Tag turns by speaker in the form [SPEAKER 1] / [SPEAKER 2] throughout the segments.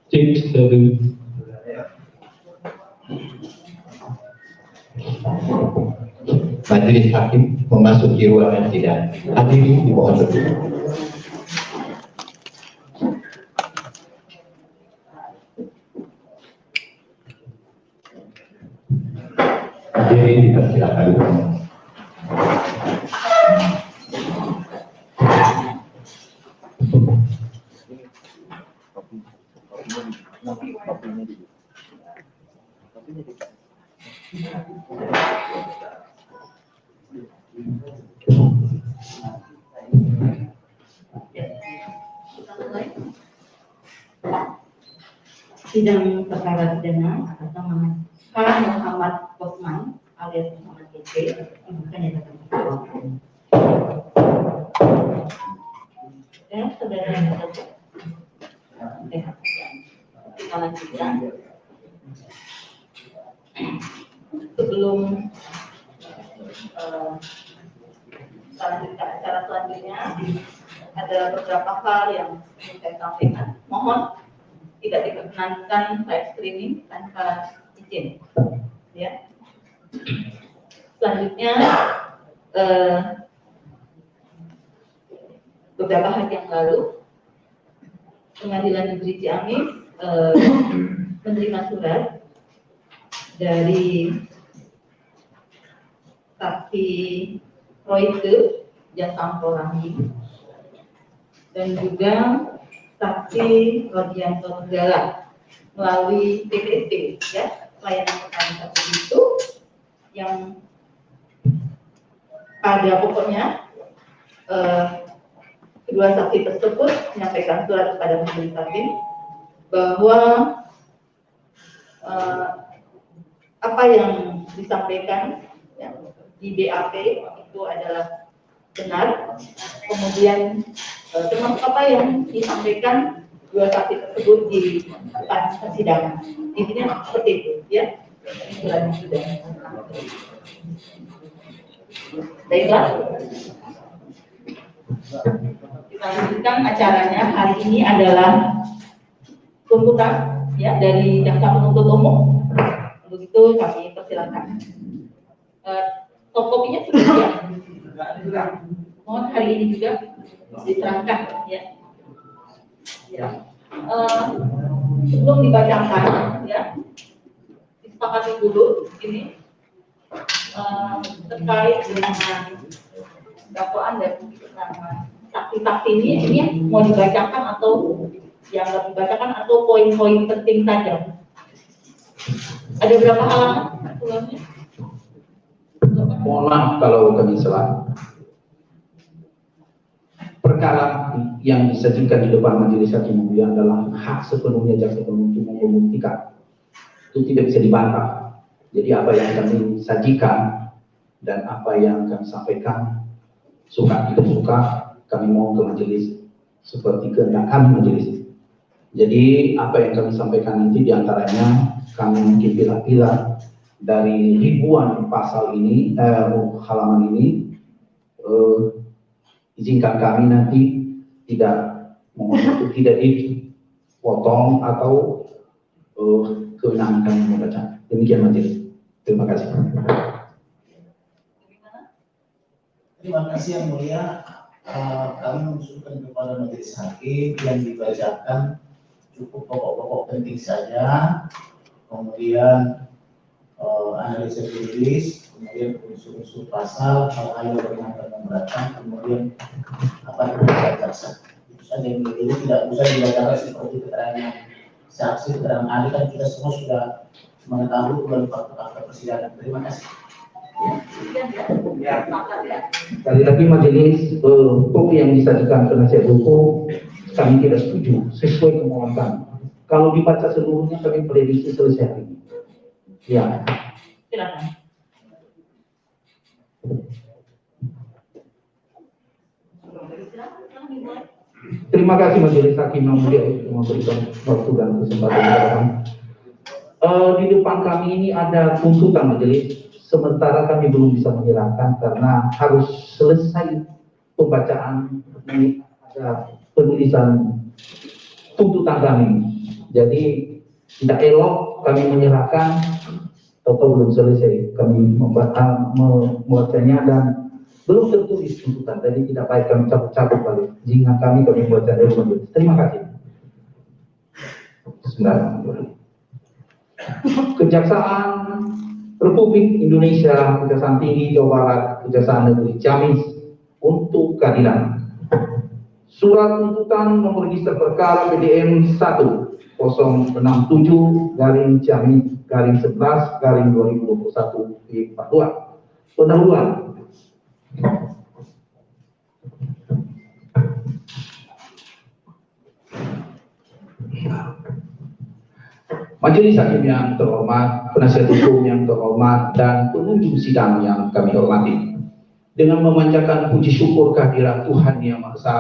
[SPEAKER 1] Tips dari majelis hakim memasuki ruangan sidang. Hadirin dimohon berdiri. Hadirin dipersilakan.
[SPEAKER 2] Sidang perkara pidana atas nama K. Muhammad Osman alias Muhammad JP bukan yang datang. Dan saudara yang kita lanjutkan. Sebelum lanjutkan acara selanjutnya, ada beberapa hal yang ingin saya sampaikan. Mohon tidak diperkenankan live streaming tanpa izin. Ya. Selanjutnya, beberapa hari yang lalu, Pengadilan Negeri Ciamis menerima surat dari saksi Royke Jasampo Rahim dan juga saksi Rodianto Segala melalui PPT, ya, pelayanan perkara itu yang pada pokoknya kedua saksi tersebut menyampaikan surat kepada majelis hakim bahwa apa yang disampaikan, ya, di BAP itu adalah benar, kemudian termasuk apa yang disampaikan dua saksi tersebut di depan persidangan. Intinya seperti itu, ya. Suratnya sudah. Baiklah. Kita lanjutkan acaranya. Hari ini adalah tuntutan, ya, dari jaksa penuntut umum. Untuk itu kami persilakan. Top kopinya sudah siap. Mohon hari ini juga diserahkan, ya. Sebelum dibacakan, ya, disepakati dulu ini terkait dengan dakwaan dan saksi-saksi ini mau dibacakan atau yang nggak dibacakan atau poin-poin penting saja. Ada berapa halaman?
[SPEAKER 3] mohon maaf kalau kami salah. Perkara yang disajikan di depan majelis hakim mulia adalah hak sepenuhnya jaksa penuntut untuk membuktikan. Itu tidak bisa dibantah. Jadi apa yang kami sajikan dan apa yang kami sampaikan, suka tidak suka, kami mohon ke majelis seperti kehendak kami majelis. Jadi apa yang kami sampaikan nanti diantaranya kami mungkin pilih-pilih dari ribuan pasal ini, halaman ini. Izinkan kami nanti tidak dipotong atau kewenangan kami membaca. Demikian majelis. Terima kasih.
[SPEAKER 4] Terima kasih yang mulia. Kami mengusulkan kepada majelis hakim yang dibacakan cukup pokok-pokok penting saja, kemudian analisa juridis, kemudian unsur-unsur pasal, hal-hal yang berkaitan memberatkan, kemudian apa yang jaksa. Itu saja yang jadi tidak usah dibacakan seperti keterangan saksi, keterangan ahli, kan kita semua sudah mengetahui melalui fakta-fakta persidangan. Terima kasih.
[SPEAKER 3] Sekali lagi majelis, hukum yang disajikan penasihat hukum kami tidak setuju sesuai kemauan kami. Kalau dibaca seluruhnya kami prediksi selesai hari ini. Ya.
[SPEAKER 2] Silakan.
[SPEAKER 3] Terima kasih majelis hakim yang mulia untuk memberikan waktu dan kesempatan kepada kami. Di depan kami ini ada tuntutan majelis, sementara kami belum bisa menyerahkan karena harus selesai pembacaan ini, ada penulisan tuntutan kami. Jadi tidak elok kami menyerahkan atau belum selesai kami membacanya dan belum tertulis tuntutan, jadi tidak baik kami cabut-cabut balik. Jika kami membaca dari majelis. Terima kasih. Bismillahirrahmanirrahim. Kejaksaan Republik Indonesia, Kejaksaan Tinggi Jawa Barat, Kejaksaan Negeri Ciamis untuk keadilan. Surat tuntutan nomor register perkara PDM 10/Ciamis/11/2021 pendahuluan. Majelis hakim yang terhormat, penasihat hukum yang terhormat, dan pengunjung sidang yang kami hormati. Dengan memanjatkan puji syukur kehadirat Tuhan Yang Maha Esa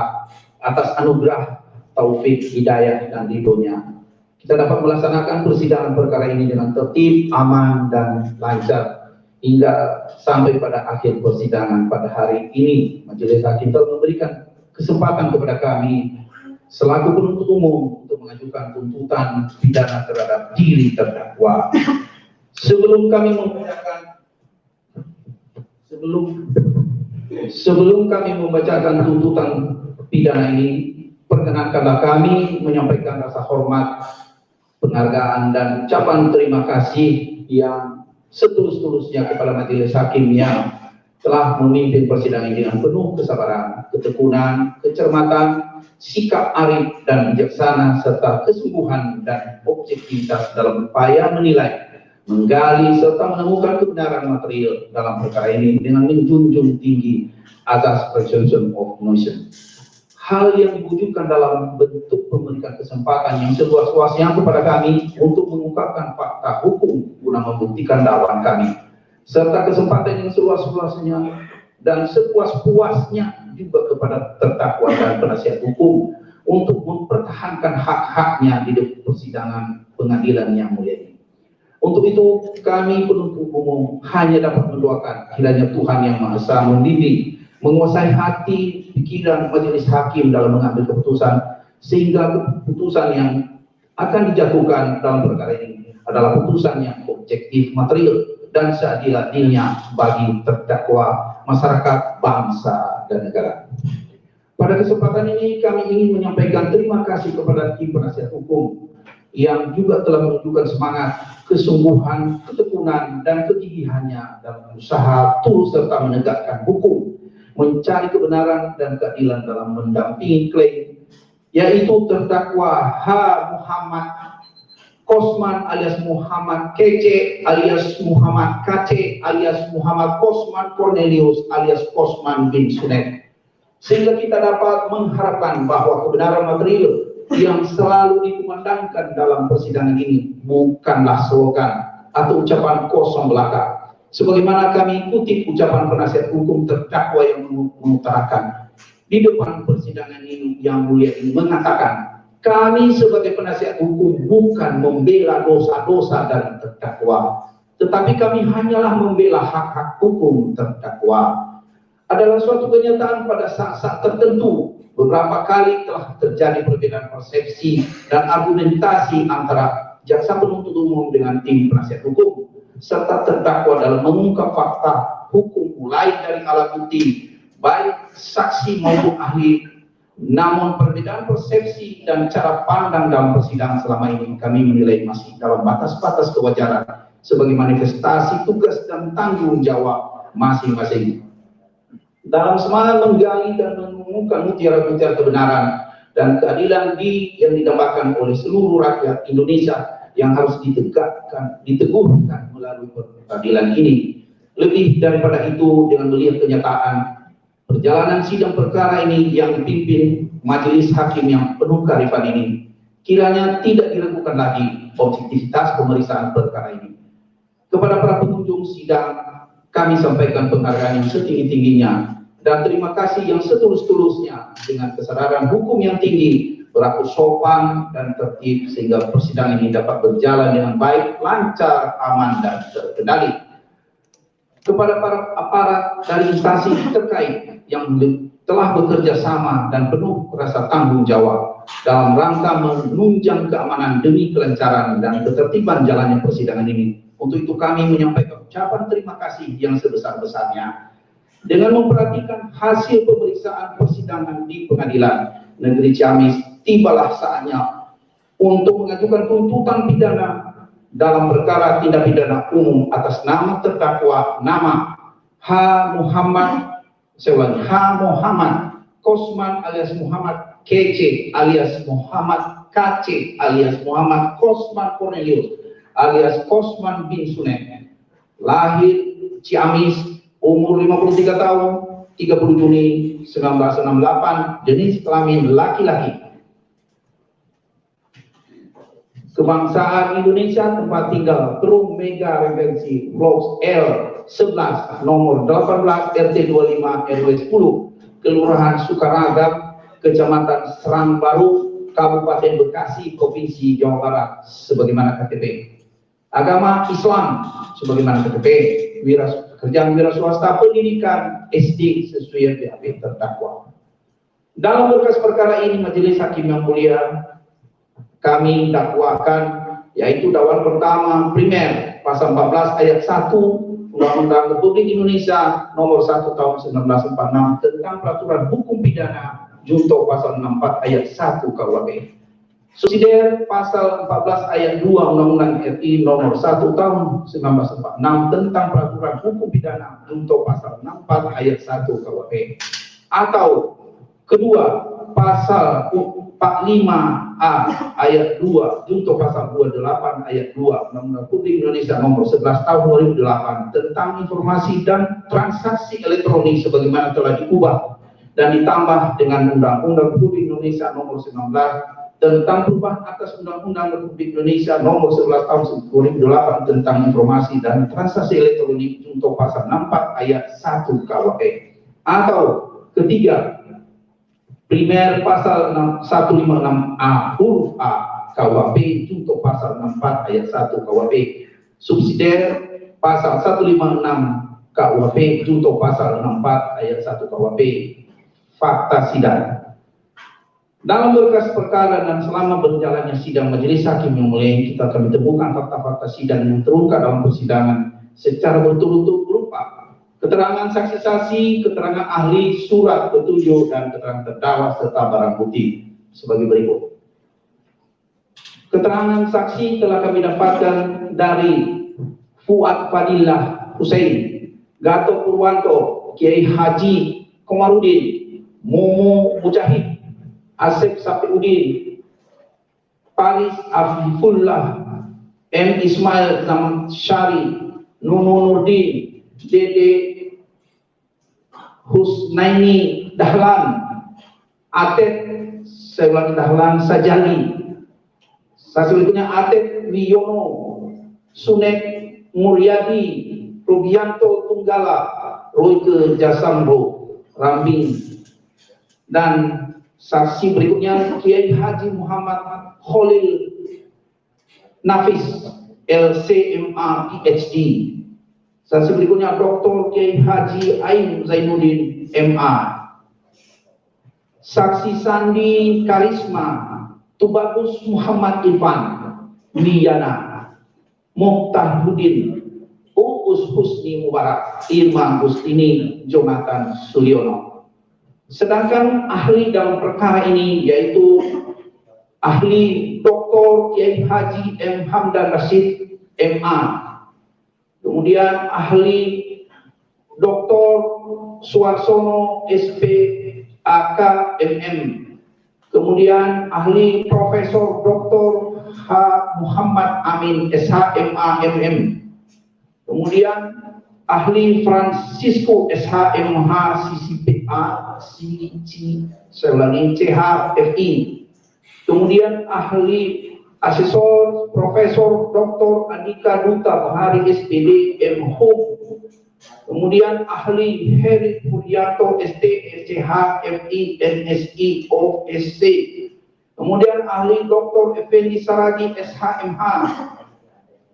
[SPEAKER 3] atas anugerah, taufik, hidayah, dan ridhonya, kita dapat melaksanakan persidangan perkara ini dengan tertib, aman, dan lancar hingga sampai pada akhir persidangan pada hari ini. Majelis hakim telah memberikan kesempatan kepada kami selaku penuntut umum untuk mengajukan tuntutan pidana terhadap diri terdakwa. Sebelum kami membacakan tuntutan pidana ini, perkenankanlah kami menyampaikan rasa hormat, penghargaan, dan ucapan terima kasih yang setulus-tulusnya kepada majelis hakim yang telah memimpin persidangan ini dengan penuh kesabaran, ketekunan, kecermatan, sikap arif dan bijaksana, serta kesungguhan dan objektivitas dalam upaya menilai, menggali, serta menemukan kebenaran material dalam perkara ini dengan menjunjung tinggi asas presumption of innocence. Hal yang diwujudkan dalam bentuk memberikan kesempatan yang seluas-luasnya kepada kami untuk mengungkapkan fakta hukum guna membuktikan dakwaan kami, serta kesempatan yang seluas-luasnya dan sepuas-puasnya juga kepada terdakwa dan penasihat hukum untuk mempertahankan hak-haknya di persidangan pengadilan yang mulia ini. Untuk itu kami penuntut umum hanya dapat mendoakan kiranya Tuhan Yang Maha Esa membimbing, menguasai hati, pikiran majelis hakim dalam mengambil keputusan, sehingga keputusan yang akan dijatuhkan dalam perkara ini adalah putusan yang objektif, material, dan seadil-adilnya bagi terdakwa, masyarakat, bangsa, dan negara. Pada kesempatan ini kami ingin menyampaikan terima kasih kepada tim penasihat hukum yang juga telah menunjukkan semangat, kesungguhan, ketekunan, dan kegigihannya dalam usaha tulus serta menegakkan hukum, mencari kebenaran dan keadilan dalam mendampingi klaim, yaitu terdakwa H. Muhammad Kosman alias Muhammad Kece alias Muhammad Kace alias Muhammad Kosman Cornelius alias Kosman bin Sunet. Sehingga kita dapat mengharapkan bahwa kebenaran material yang selalu dikumandangkan dalam persidangan ini bukanlah slogan atau ucapan kosong belaka. Sebagaimana kami kutip ucapan penasihat hukum terdakwa yang mengutarakan di depan persidangan ini yang mulia ini mengatakan, kami sebagai penasihat hukum bukan membela dosa-dosa dari terdakwa, tetapi kami hanyalah membela hak-hak hukum terdakwa. Adalah suatu kenyataan pada saat-saat tertentu beberapa kali telah terjadi perbedaan persepsi dan argumentasi antara jaksa penuntut umum dengan tim penasihat hukum serta terdakwa dalam mengungkap fakta hukum mulai dari alat bukti baik saksi maupun ahli. Namun perbedaan persepsi dan cara pandang dalam persidangan selama ini kami menilai masih dalam batas-batas kewajaran sebagai manifestasi tugas dan tanggung jawab masing-masing. Dalam semangat menggali dan menemukan mutiara-mutiara kebenaran dan keadilan yang didambakan oleh seluruh rakyat Indonesia yang harus ditegakkan, diteguhkan melalui peradilan ini. Lebih daripada itu, dengan melihat kenyataan perjalanan sidang perkara ini yang dipimpin majelis hakim yang penuh kearifan ini, kiranya tidak diragukan lagi objektivitas pemeriksaan perkara ini. Kepada para pengunjung sidang, kami sampaikan penghargaan yang setinggi-tingginya dan terima kasih yang setulus-tulusnya dengan kesadaran hukum yang tinggi, berlaku sopan dan tertib sehingga persidangan ini dapat berjalan dengan baik, lancar, aman, dan terkendali. Kepada para aparat dari instansi terkait yang telah bekerja sama dan penuh rasa tanggung jawab dalam rangka menunjang keamanan demi kelancaran dan ketertiban jalannya persidangan ini. Untuk itu kami menyampaikan ucapan terima kasih yang sebesar-besarnya. Dengan memperhatikan hasil pemeriksaan persidangan di Pengadilan Negeri Ciamis, tibalah saatnya untuk mengajukan tuntutan pidana dalam perkara tindak pidana umum atas nama terdakwa nama H. Muhammad Kosman alias Muhammad Kece alias Muhammad Kace alias Muhammad Kosman Cornelius alias Kosman bin Sunet, lahir Ciamis, umur 53 tahun, 30 Juni 1968, jenis kelamin laki-laki. Kebangsaan Indonesia, tempat tinggal Perum Mega Regensi Blok L 11 nomor 18 RT 25 RW 10 Kelurahan Sukaragam, Kecamatan Serang Baru, Kabupaten Bekasi, Provinsi Jawa Barat sebagaimana KTP. Agama Islam sebagaimana KTP. Kerjaan wira swasta, pendidikan SD sesuai BAP terdakwa. Dalam berkas perkara ini majelis hakim yang mulia, kami dakwakan yaitu dakwaan pertama primer pasal 14 ayat 1 Undang-Undang Republik Indonesia nomor 1 tahun 1946 tentang peraturan hukum pidana junto pasal 64 ayat 1 KUHP. Subsidiar pasal 14 ayat 2 Undang-Undang RI nomor 1 tahun 1946 tentang peraturan hukum pidana junto pasal 64 ayat 1 KUHP. Atau kedua, pasal 45A ayat 2 junto pasal 28 ayat 2 Undang-Undang Republik Indonesia nomor 11 tahun 2008 tentang informasi dan transaksi elektronik sebagaimana telah diubah dan ditambah dengan Undang-Undang Republik Indonesia nomor 19 tentang perubahan atas Undang-Undang Republik Indonesia nomor 11 tahun 2008 tentang informasi dan transaksi elektronik junto pasal 64 ayat 1 KUHP. Atau ketiga, primer pasal 156A huruf A KUHP junto pasal 64 ayat 1 KUHP. Subsidiar pasal 156 KUHP junto pasal 64 ayat 1 KUHP. Fakta sidang. Dalam berkas perkara dan selama berjalannya sidang majelis hakim yang mulia, kita akan ditemukan fakta-fakta sidang yang terungkap dalam persidangan secara berturut-turut berupa keterangan saksi-saksi, keterangan ahli, surat petunjuk, dan keterangan terdakwa serta barang bukti sebagai berikut. Keterangan saksi telah kami dapatkan dari Fuad Fadillah Hussein, Gatot Purwanto, Kiai Haji Komarudin, Momo Mujahid, Asep Safiuddin, Paris Afifullah M. Ismail Syari, Nurdin, Dede Husnaini Dahlan, Atet, saya ulangi, Dahlan Sajali. Selanjutnya Atet Wiono, Sunek Muryadi, Rubianto Tunggala, Royke Jasambo, Rambing. Dan saksi berikutnya Kiai Haji Muhammad Khalil Nafis, LCMA PhD. Saksi berikutnya Dr. Kiai Haji Ain Zainuddin MA. Saksi Sandi Karisma Tubagus Muhammad Irfan Wiyana, Muhtahudin, Uus Husni Mubarak, Irma Gustini, Jonathan Suliono. Sedangkan ahli dalam perkara ini yaitu ahli Dr. Kiai Haji M. Hamdan Rashid MA, kemudian ahli Dr. Suarsono SPAK MM, kemudian ahli Profesor Dr. H. Muhammad Amin SHMA MM, kemudian ahli Francisco SHMH CCPA CHFI, kemudian ahli asesor Profesor Dr. Andika Duta Bahari SPD MHUM, kemudian ahli Heri Puryanto ST SCHFI NSI OSC, kemudian ahli Dr. Effendi Saragi SHMH,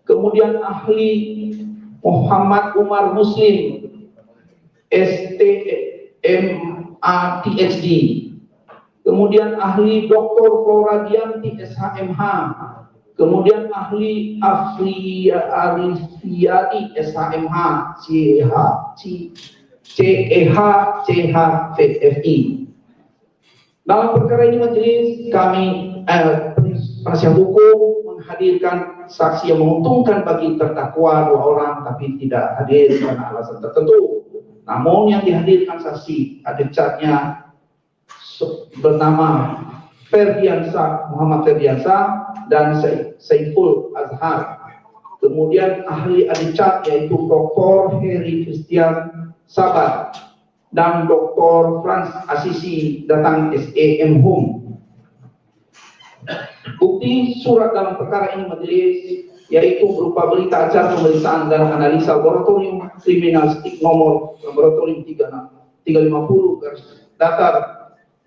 [SPEAKER 3] kemudian ahli Muhammad Umar Muslim STMA PhD, kemudian ahli Dr. Flora Dianti SHMH, kemudian ahli Arifiyati SHMH CHFI. Dalam perkara ini majelis kami penasihat hukum menghadirkan saksi yang menguntungkan bagi terdakwa 2 orang tapi tidak hadir karena alasan tertentu. Namun yang dihadirkan saksi ada catnya bernama Muhammad Ferdiansa dan Saiful Azhar. Kemudian ahli adicat yaitu Dr. Heri Christian Sabat dan Dr. Franz Asisi datang SEM Hum. Bukti surat dalam perkara ini majelis yaitu berupa berita acara pemeriksaan dan analisa laboratorium kriminalistik nomor laboratorium 350 datar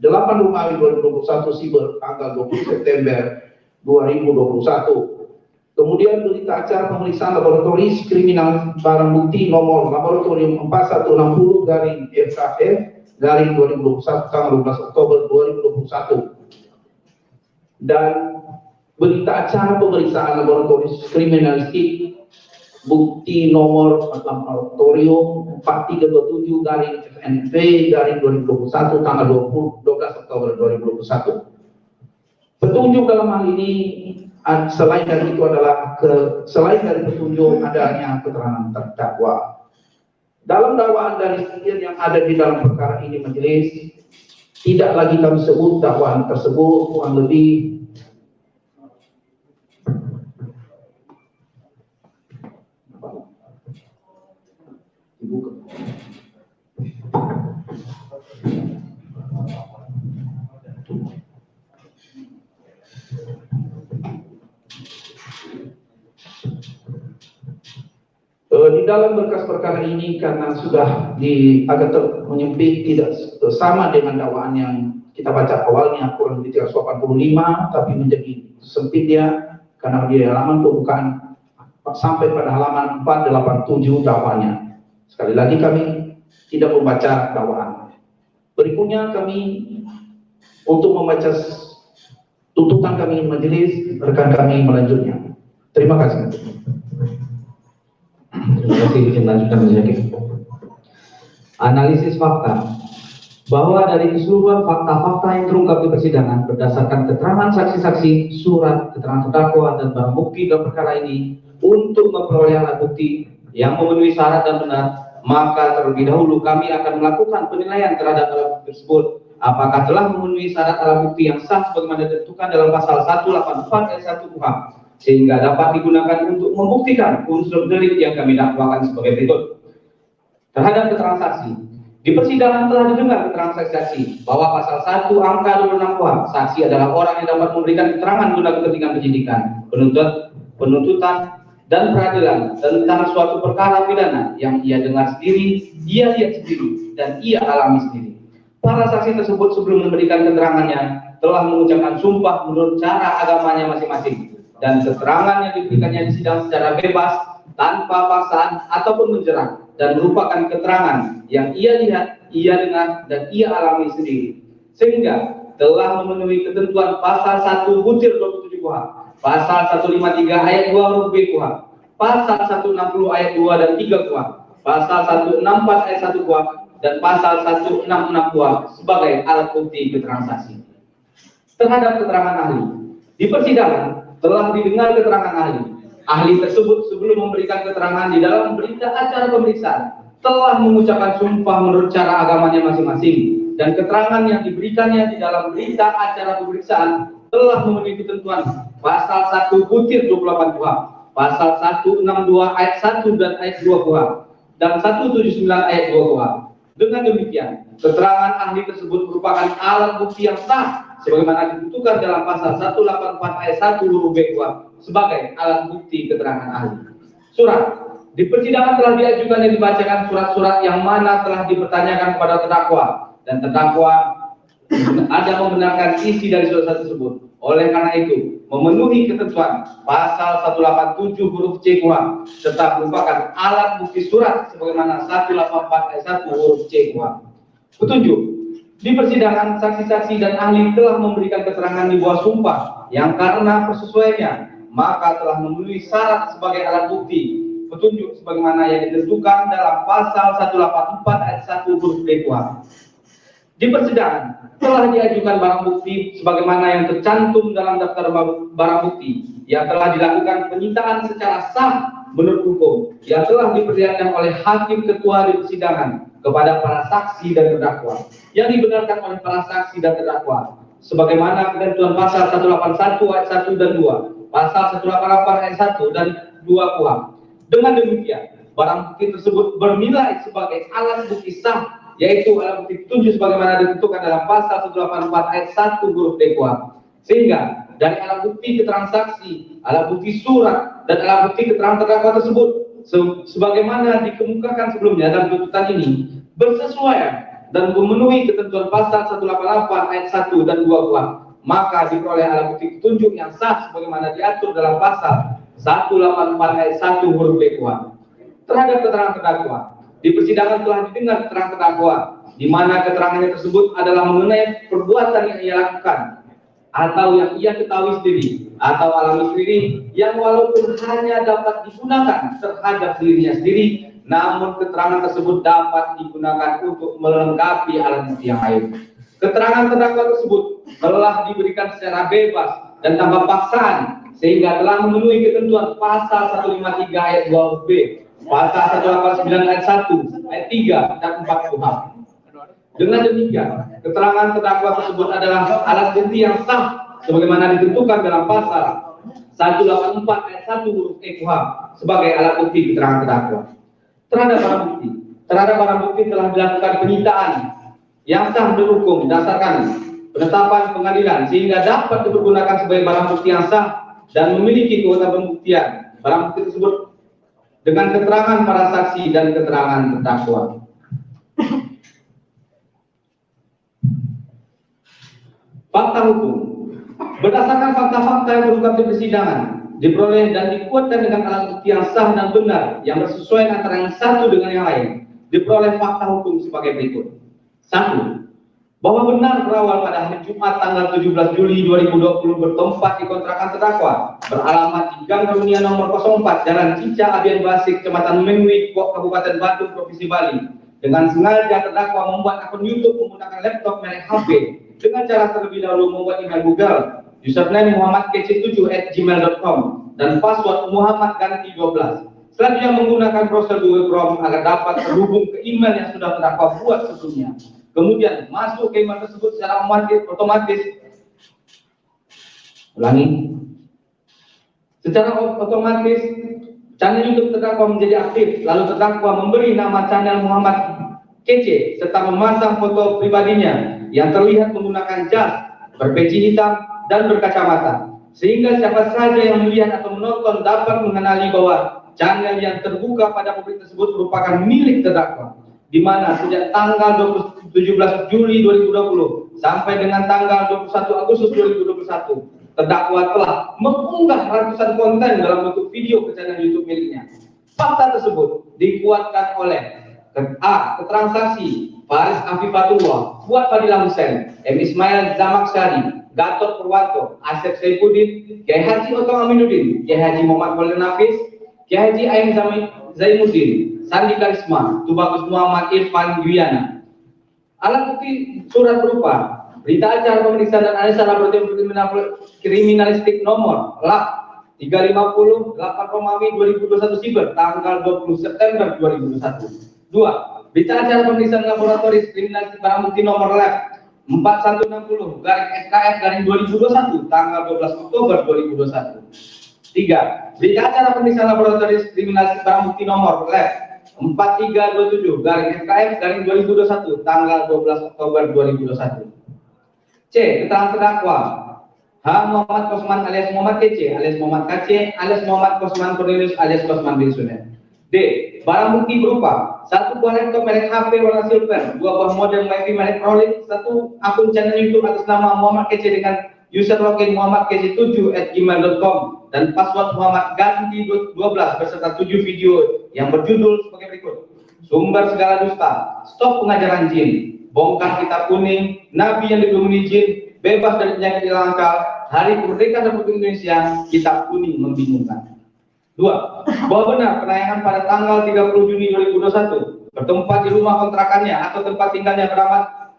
[SPEAKER 3] 8 Romawi 2021 Siber tanggal 20 September 2021. Kemudian berita acara pemeriksaan laboratoris kriminal barang bukti nomor laboratorium 4160 garing FKF garing 2021 tanggal 12 Oktober 2021. Dan berita acara pemeriksaan laboratoris kriminalistik bukti nomor laboratorium 4327 garing FNV garing 2021 tanggal 12 Oktober 2021. Petunjuk dalam hal ini selain dari itu adalah selain dari petunjuk adanya keterangan terdakwa. Dalam dakwaan dari sekian yang ada di dalam perkara ini majelis tidak lagi kami sebut dakwaan tersebut kurang lebih di dalam berkas perkara ini karena sudah agak menyempit tidak sama dengan dakwaan yang kita baca awalnya kurang lebih 385 tapi menjadi sempit dia karena di halaman pembukaan sampai pada halaman 487 dakwaannya. Sekali lagi kami tidak membaca dakwaan. Berikutnya kami untuk membaca tuntutan kami majelis, rekan kami melanjutnya. Terima kasih.
[SPEAKER 1] Terima kasih. Lanjutkan majelis. Analisis fakta bahwa dari keseluruhan fakta-fakta yang terungkap di persidangan berdasarkan keterangan saksi-saksi, surat keterangan terdakwa dan barang bukti dalam perkara ini untuk memperoleh alat bukti yang memenuhi syarat dan benar, maka terlebih dahulu kami akan melakukan penilaian terhadap alat bukti tersebut apakah telah memenuhi syarat alat bukti yang sah sebagaimana ditentukan dalam pasal 184 ayat 1 KUHP sehingga dapat digunakan untuk membuktikan unsur delik yang kami dakwakan sebagai berikut. Terhadap keterangan saksi, di persidangan telah didengar keterangan saksi bahwa pasal 1 angka 26 KUHP, saksi adalah orang yang dapat memberikan keterangan guna kepentingan penyidikan, penuntutan, dan peradilan tentang suatu perkara pidana yang ia dengar sendiri, ia lihat sendiri, dan ia alami sendiri. Para saksi tersebut sebelum memberikan keterangannya telah mengucapkan sumpah menurut cara agamanya masing-masing, dan keterangan yang diberikannya di sidang secara bebas, tanpa paksaan ataupun menjerang, dan merupakan keterangan yang ia lihat, ia dengar, dan ia alami sendiri, sehingga telah memenuhi ketentuan pasal 1/27 KUHP, pasal 153 ayat 2 huruf B KUHP, pasal 160 ayat 2 dan 3 KUHP, pasal 164 ayat 1 KUHP, dan pasal 166 KUHP sebagai alat bukti keterangan saksi. Terhadap keterangan ahli, di persidangan telah didengar keterangan ahli. Ahli tersebut sebelum memberikan keterangan di dalam berita acara pemeriksaan telah mengucapkan sumpah menurut cara agamanya masing-masing, dan keterangan yang diberikannya di dalam berita acara pemeriksaan telah memenuhi ketentuan pasal 1/28 KUHP, pasal 162 ayat 1 dan ayat 2 KUHP, dan 179 ayat 2 KUHP. Dengan demikian, keterangan ahli tersebut merupakan alat bukti yang sah sebagaimana ditentukan dalam pasal 184 ayat 1 huruf B KUHP sebagai alat bukti keterangan ahli. Surat. Di persidangan telah diajukan dan dibacakan surat-surat yang mana telah dipertanyakan kepada terdakwa, dan terdakwa ada membenarkan isi dari surat tersebut. Oleh karena itu, memenuhi ketentuan pasal 187 huruf C KUHP serta merupakan alat bukti surat sebagaimana 184 ayat 1 huruf C KUHP. Petunjuk. Di persidangan, saksi-saksi dan ahli telah memberikan keterangan di bawah sumpah yang karena persesuaiannya maka telah memenuhi syarat sebagai alat bukti petunjuk sebagaimana yang ditentukan dalam pasal 184 ayat 1 huruf B KUHP. Di persidangan telah diajukan barang bukti sebagaimana yang tercantum dalam daftar barang bukti yang telah dilakukan penyitaan secara sah menurut hukum yang telah diperlihatkan oleh hakim ketua di persidangan kepada para saksi dan terdakwa, yang dibenarkan oleh para saksi dan terdakwa sebagaimana ketentuan pasal 181 ayat 1 dan 2, pasal 188 ayat 1 dan 2 KUHP. Dengan demikian, barang bukti tersebut bernilai sebagai alat bukti sah, yaitu alat bukti petunjuk sebagaimana ditentukan dalam pasal 184 ayat 1 huruf D KUHP. Sehingga dari alat bukti keterangan saksi, alat bukti surat, dan alat bukti keterangan terdakwa tersebut sebagaimana dikemukakan sebelumnya dalam tuntutan ini bersesuaian dan memenuhi ketentuan pasal 188 ayat 1 dan 2 KUHP, maka diperoleh alat bukti petunjuk yang sah sebagaimana diatur dalam pasal 184 ayat 1 huruf B KUHP. Terhadap keterangan terdakwa, di persidangan telah didengar keterangan terdakwa, di mana keterangannya tersebut adalah mengenai perbuatan yang ia lakukan atau yang ia ketahui sendiri atau alami sendiri, yang walaupun hanya dapat digunakan terhadap dirinya sendiri, namun keterangan tersebut dapat digunakan untuk melengkapi alat bukti yang lain. Keterangan terdakwa tersebut telah diberikan secara bebas dan tanpa paksaan, sehingga telah memenuhi ketentuan pasal 153 ayat 2 B, pasal 189 ayat 1, ayat 3 dan 4 KUHP. Dengan demikian, keterangan terdakwa tersebut adalah alat bukti yang sah sebagaimana ditentukan dalam pasal 184 ayat 1 huruf E KUHP sebagai alat bukti keterangan terdakwa. Terhadap barang bukti telah dilakukan penyitaan yang sah menurut hukum berdasarkan penetapan pengadilan sehingga dapat dipergunakan sebagai barang bukti yang sah dan memiliki kekuatan pembuktian. Barang bukti tersebut dengan keterangan para saksi dan keterangan terdakwa. Fakta hukum. Berdasarkan fakta-fakta yang terungkap di persidangan, diperoleh dan dikuatkan dengan alat bukti yang sah dan benar yang bersesuaian antara yang satu dengan yang lain, diperoleh fakta hukum sebagai berikut. 1. Bahwa benar berawal pada hari Jumat tanggal 17 Juli 2020 bertempat di kontrakan terdakwa beralamat di Gang Karunia nomor 04 Jalan Cica Abian Basik, Kecamatan Mengwi, Kabupaten Batu, Provinsi Bali. Dengan sengaja terdakwa membuat akun YouTube menggunakan laptop merek HP dengan cara terlebih dahulu membuat email Google, username muhammadkc7@gmail.com dan password Muhammad ganti 12. Selanjutnya menggunakan browser Google Chrome agar dapat terhubung ke email yang sudah terdakwa buat sebelumnya. Kemudian masuk ke email tersebut secara otomatis. Secara otomatis channel YouTube terdakwa menjadi aktif, lalu terdakwa memberi nama channel Muhammad Kece serta memasang foto pribadinya yang terlihat menggunakan jas, berpeci hitam, dan berkacamata. Sehingga siapa saja yang melihat atau menonton dapat mengenali bahwa channel yang terbuka pada publik tersebut merupakan milik terdakwa, di mana sejak tanggal 17 Juli 2020 sampai dengan tanggal 21 Agustus 2021 terdakwa telah mengunggah ratusan konten dalam bentuk video ke channel YouTube miliknya. Fakta tersebut dikuatkan oleh A. Keterangan saksi Faris Afifatullah, Fuad Fadilah Hussein, M. Ismail Zamaksari, Gatot Purwanto, Asep Saifuddin, Kiai Haji Otong Aminuddin, Kiai Haji Muhammad Maulana Nafis, Kiai Haji Aim Zainuddin, Sandi Karisma, Tubagus Muhammad Irfan Dwiana. Alat bukti surat berupa berita acara pemeriksaan dan analisa laboratorium kriminalistik nomor LAK 350 8 Romawi 2021 Siber tanggal 20 September 2021. 2. Berita acara pemeriksaan laboratoris kriminalistik barang bukti nomor LAK 4160 SKF 2021 tanggal 12 Oktober 2021. 3. Berita acara pemeriksaan laboratoris kriminalistik barang bukti nomor LAK 4327 SKF 2021 tanggal 12 Oktober 2021. C. Keterangan terdakwa H. Muhammad Kosman alias Muhammad Kece alias Muhammad Kece alias Muhammad Kosman Cornelius alias Kosman bin Sunet. D. Barang bukti berupa 1 buah laptop merek HP warna silver, 2 buah modem WiFi merek Rolex, 1 akun channel YouTube atas nama Muhammad Kece dengan user login Muhammad Kece7@gmail.com dan password Muhammad Ganti 12 beserta 7 video yang berjudul sebagai berikut: Sumber segala dusta, stop pengajaran jin, bongkar kitab kuning, nabi yang digelumuni jin, bebas dari penyakit langka, hari kemerdekaan Republik Indonesia, kitab kuning membingungkan. 2. Bahwa benar penayangan pada tanggal 30 Juni 2021 bertempat di rumah kontrakannya atau tempat tinggalnya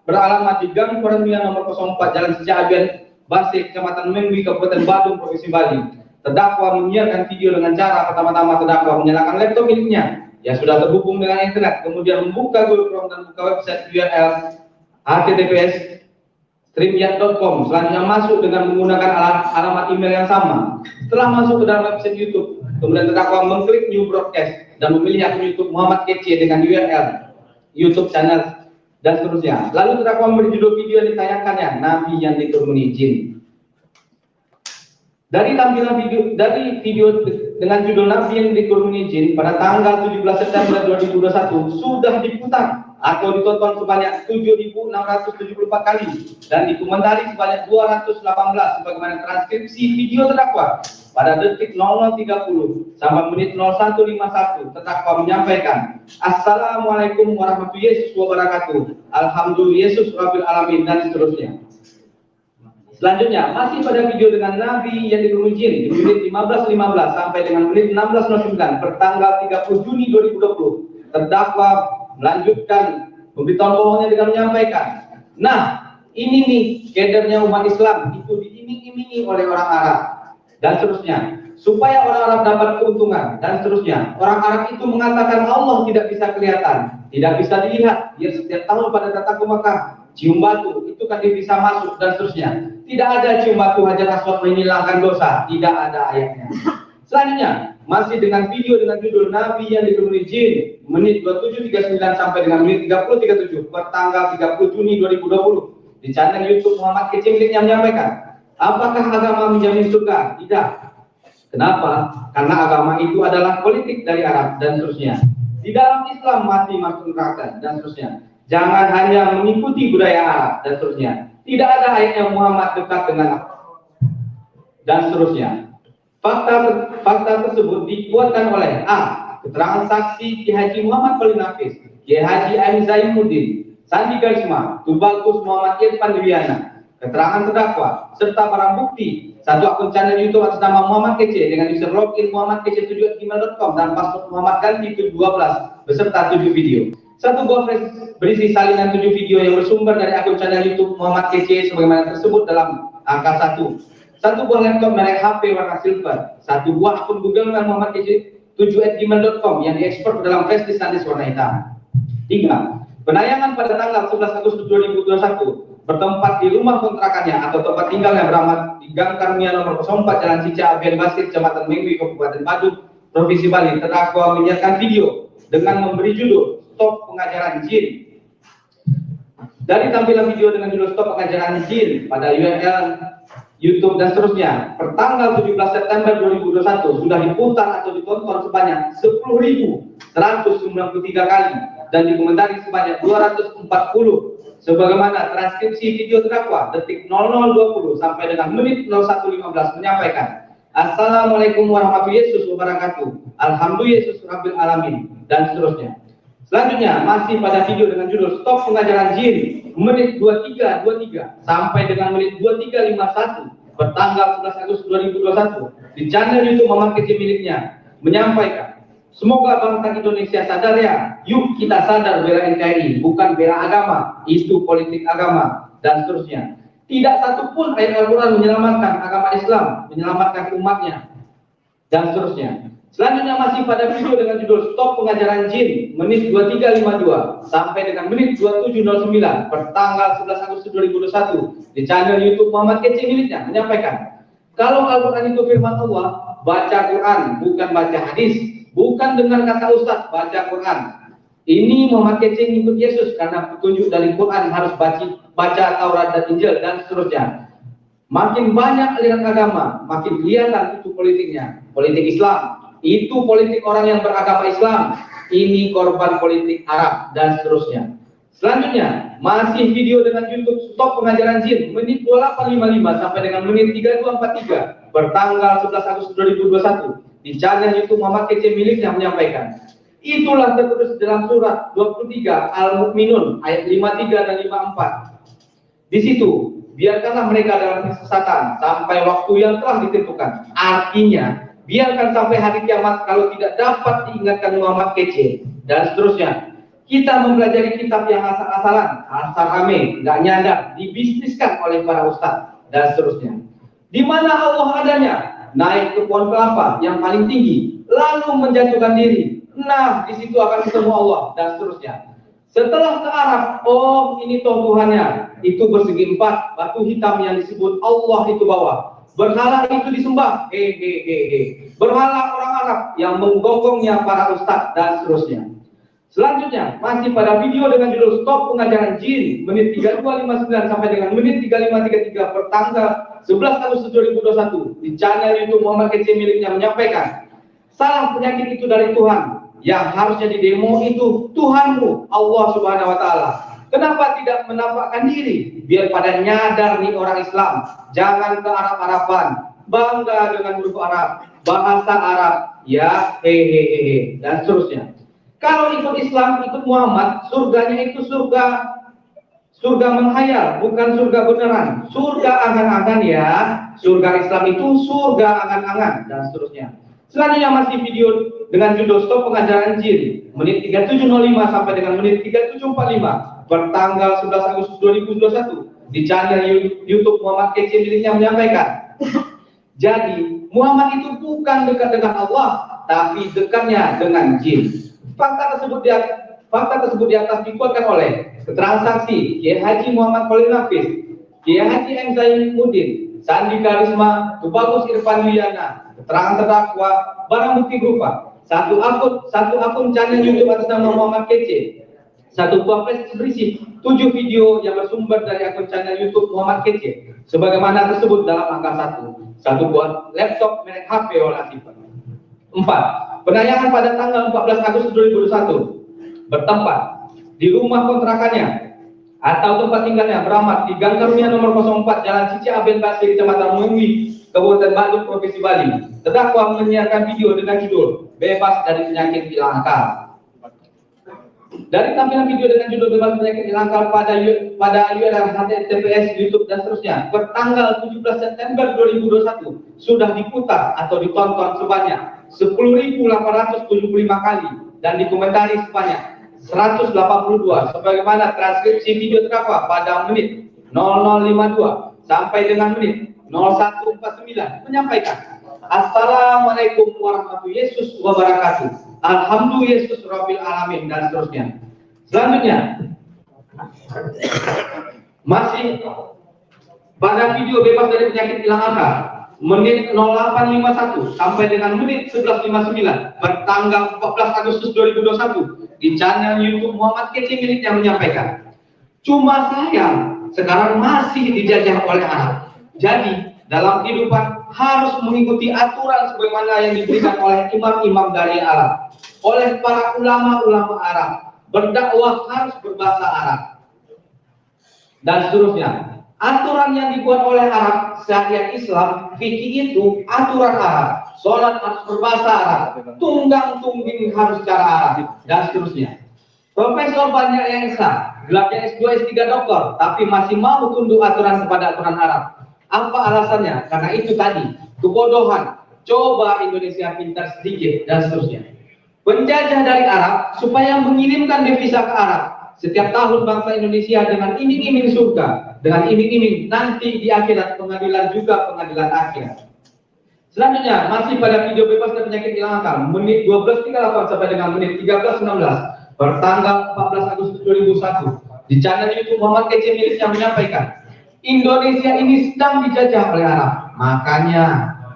[SPEAKER 1] beralamat di Gang Koramia nomor 04 Jalan Sejabian Basik, Kecamatan Mengwi, Kabupaten Badung, Provinsi Bali. Terdakwa menyiarkan video dengan cara pertama-tama terdakwa menyalakan laptop miliknya yang sudah terhubung dengan internet, kemudian membuka Google Chrome dan buka website URL https streamyard.com. Selanjutnya masuk dengan menggunakan alamat email yang sama. Setelah masuk ke dalam website YouTube, kemudian terdakwa mengklik new broadcast dan memilih akun YouTube Muhammad Kece dengan URL YouTube channel dan seterusnya. Lalu terdakwa memberi judul video yang ditayangkannya, Nabi yang dikerumuni jin. Dari tampilan video dengan judul Nabi yang dikerumuni jin pada tanggal 17 September 2021 sudah diputar atau ditonton sebanyak 7.674 kali dan dikomentari sebanyak 218 sebagaimana transkripsi video terdakwa. Pada detik 00.30 sampai menit 01.51 terdakwa menyampaikan Assalamualaikum warahmatullahi wabarakatuh, Alhamdulillah Yesus Rabbil Alamin, dan seterusnya. Selanjutnya, masih pada video dengan Nabi yang dikerumuni jin di menit 15.15 sampai dengan menit 16.09 pertanggal 30 Juni 2020, terdakwa melanjutkan pemberitahuan bohongnya dengan menyampaikan, nah ini nih kadernya umat Islam itu diiming-imingi oleh orang Arab dan seterusnya supaya orang Arab dapat keuntungan dan seterusnya. Orang Arab itu mengatakan Allah tidak bisa kelihatan, tidak bisa dilihat, dia setiap tahun pada datang ke Mekah cium batu itu kan dia bisa masuk dan seterusnya. Tidak ada cium batu Hajar Aswad menghilangkan dosa, tidak ada ayatnya. Selanjutnya, masih dengan video dengan judul Nabi yang dikerumuni jin, menit 27.39 sampai dengan menit 30.37 per tanggal 30 Juni 2020 di channel YouTube Muhammad Kece miliknya menyampaikan, apakah agama menjamin surga? Tidak. Kenapa? Karena agama itu adalah politik dari Arab dan seterusnya. Di dalam Islam mati masuk neraka dan seterusnya. Jangan hanya mengikuti budaya Arab dan seterusnya. Tidak ada ayatnya Muhammad dekat dengan dan seterusnya. Fakta tersebut dikuatkan oleh A. Keterangan saksi Kiai Haji Muhammad Maulana Nafis, Kiai Haji Aim Zainuddin, Sandi Karisma, Tubagus Muhammad Irfan Dwiana, keterangan terdakwa, serta barang bukti 1 akun channel YouTube atas nama Muhammad Kece dengan user login Muhammad Kece7@gmail.com dan password Muhammad Ganti 12 beserta 7 video. 1 buah flash berisi salinan 7 video yang bersumber dari akun channel YouTube Muhammad Kece sebagaimana tersebut dalam angka 1. 1 buah laptop merek HP warna silver, 1 buah akun Google Muhammad Kece7@gmail.com yang diekspor ke dalam flash disk SanDisk warna hitam. 3. Penayangan pada tanggal 11 Agustus 2021 bertempat di rumah kontrakannya atau tempat tinggalnya beramat di Gang Karunia nomor 04 Jalan Cica Abian Basir, Kecamatan Mengwi, Kabupaten Badung, Provinsi Bali. Terdakwa menyiarkan video dengan memberi judul Stop Pengajaran Jin. Dari tampilan video dengan judul Stop Pengajaran Jin pada URL YouTube dan seterusnya, pertanggal 17 September 2021 sudah diputar atau ditonton sebanyak 10.193 kali dan dikomentari sebanyak 240. Sebagaimana transkripsi video terdakwa detik 00.20 sampai dengan menit 01.15 menyampaikan, Assalamualaikum warahmatullahi wabarakatuh, Alhamdulillah Yesus Rabbil Alamin, dan seterusnya. Selanjutnya, masih pada video dengan judul Stop Pengajaran Jin, menit 23.23 sampai dengan menit 23.51, bertanggal 11 Agustus 2021, di channel YouTube Muhammad Kecil miliknya, menyampaikan, semoga bangsa Indonesia sadar ya, yuk kita sadar bela NKRI, bukan bela agama, itu politik agama, dan seterusnya. Tidak satupun ayat Al-Quran menyelamatkan agama Islam, menyelamatkan umatnya, dan seterusnya. Selanjutnya masih pada video dengan judul Stop Pengajaran Jin, menit 23.52 sampai dengan menit 27.09, bertanggal 11 Agustus 2021, di channel YouTube Muhammad Kecil miliknya, menyampaikan, kalau Al-Quran itu firman Allah, baca Quran, bukan baca hadis, bukan dengan kata ustaz, baca Quran. Ini Muhammad Kecil ikut Yesus karena petunjuk dari Quran harus baca Taurat dan Injil, dan seterusnya. Makin banyak aliran agama, makin kelihatan itu politiknya, politik Islam. Itu politik orang yang beragama Islam, ini korban politik Arab, dan seterusnya. Selanjutnya, masih video dengan judul Stop Pengajaran Jin, menit 28.55 sampai dengan menit 32.43, bertanggal 11 Agustus 2021, di channel YouTube Muhammad Kecil miliknya, menyampaikan, itulah tertulis dalam surat 23 Al-Mu'minun ayat 53 dan 54. Di situ, biarkanlah mereka dalam kesesatan sampai waktu yang telah ditentukan. Artinya, biarkan sampai hari kiamat kalau tidak dapat diingatkan Muhammad Kecil, dan seterusnya. Kita mempelajari kitab yang asal-asalan, asal rame, nggak nyadar, dibisniskan oleh para ustadz, dan seterusnya. Di mana Allah adanya? Naik ke pohon kelapa yang paling tinggi, lalu menjatuhkan diri. Nah, di situ akan ketemu Allah, dan seterusnya. Setelah ke Arab, oh ini toh Tuhannya, itu bersegi 4, batu hitam yang disebut Allah itu bawah. Berhala itu disembah, berhala orang Arab yang menggogongnya para ustadz, dan seterusnya. Selanjutnya, masih pada video dengan judul Stop Pengajaran Jin, menit 32.59 sampai dengan menit 35.33, bertanggal 11 Agustus 2021, di channel YouTube Muhammad Kecil miliknya, menyampaikan, salah penyakit itu dari Tuhan, yang harusnya didemo itu Tuhanmu, Allah Subhanahu wa Ta'ala. Kenapa tidak menampakkan diri? Biar pada nyadar nih orang Islam. Jangan ke Arab-Araban. Bangga dengan huruf Arab, bahasa Arab, ya hehehe, dan seterusnya. Kalau ikut Islam, ikut Muhammad, surganya itu surga menghayal, bukan surga beneran. Surga angan-angan ya. Surga Islam itu surga angan-angan, dan seterusnya. Selanjutnya masih video dengan judul Stop Pengajaran Jin, menit 37.05 sampai dengan menit 37.45. Bertanggal 11 Agustus 2021, di channel YouTube Muhammad Kecil miliknya, menyampaikan, jadi Muhammad itu bukan dekat dengan Allah, tapi dekatnya dengan jin. Fakta tersebut di atas dikuatkan oleh keterangan saksi Kiai Haji Muhammad Khalil Nafis, Kiai Haji M. Zainuddin, Sandi Karisma, Tubagus Irfan Wiyana, keterangan terdakwa, barang bukti berupa satu akun channel YouTube atas nama Muhammad Kecil, satu buah flash berisi 7 video yang bersumber dari akun channel YouTube Muhammad Kecil, sebagaimana tersebut dalam angka 1, satu buah laptop merek HP oleh Asifan. 4. Penayangan pada tanggal 14 Agustus 2021 bertempat di rumah kontrakannya atau tempat tinggalnya beramat di Gang Karunia nomor 04 Jalan Cica Abian Basir, Kecamatan Mengwi, Kabupaten Badung, Provinsi Bali. Terdakwa menyiarkan video dengan judul Bebas dari Penyakit Hilang Akal. Dari tampilan video dengan judul Bebas Penyakit Hilang Akal pada URL HTTPS YouTube dan seterusnya, bertanggal 17 September 2021 sudah diputar atau ditonton sebanyak 10.875 kali dan dikomentari sebanyak 182, sebagaimana transkripsi video terdakwa pada menit 00.52 sampai dengan menit 01.49 menyampaikan, Assalamualaikum warahmatullahi wabarakatuh, Alhamdulillah Yesus Rabbil Alamin, dan seterusnya. Selanjutnya, Masih pada video bebas dari penyakit hilang akal, menit 0851 sampai dengan menit 11.59 bertanggal 14 Agustus 2021 di channel YouTube Muhammad Kece miliknya menyampaikan, cuma sayang sekarang masih dijajah oleh Arab. Jadi dalam kehidupan harus mengikuti aturan sebagaimana yang diberikan oleh imam-imam dari Arab, oleh para ulama-ulama Arab. Berdakwah harus berbahasa Arab dan seterusnya. Aturan yang dibuat oleh Arab, syariat Islam, fikih itu aturan Arab. Sholat harus berbahasa Arab, tunggang tungging harus cara Arab dan seterusnya. Profesor banyak yang Islam, gelarnya S2, S3 doktor, tapi masih mau tunduk aturan kepada aturan Arab. Apa alasannya? Karena itu tadi, kebodohan. Coba Indonesia pintar sedikit dan seterusnya. Penjajah dari Arab supaya mengirimkan devisa ke Arab. Setiap tahun bangsa Indonesia dengan iming-iming surga, dengan iming-iming nanti di akhirat pengadilan juga pengadilan akhirat. Selanjutnya masih pada video bebas dari penyakit hilang akal, menit 12.38 sampai dengan menit 13.16 bertanggal 14 Agustus 2001 di channel YouTube Muhammad Kece miliknya menyampaikan, Indonesia ini sedang dijajah oleh Arab. Makanya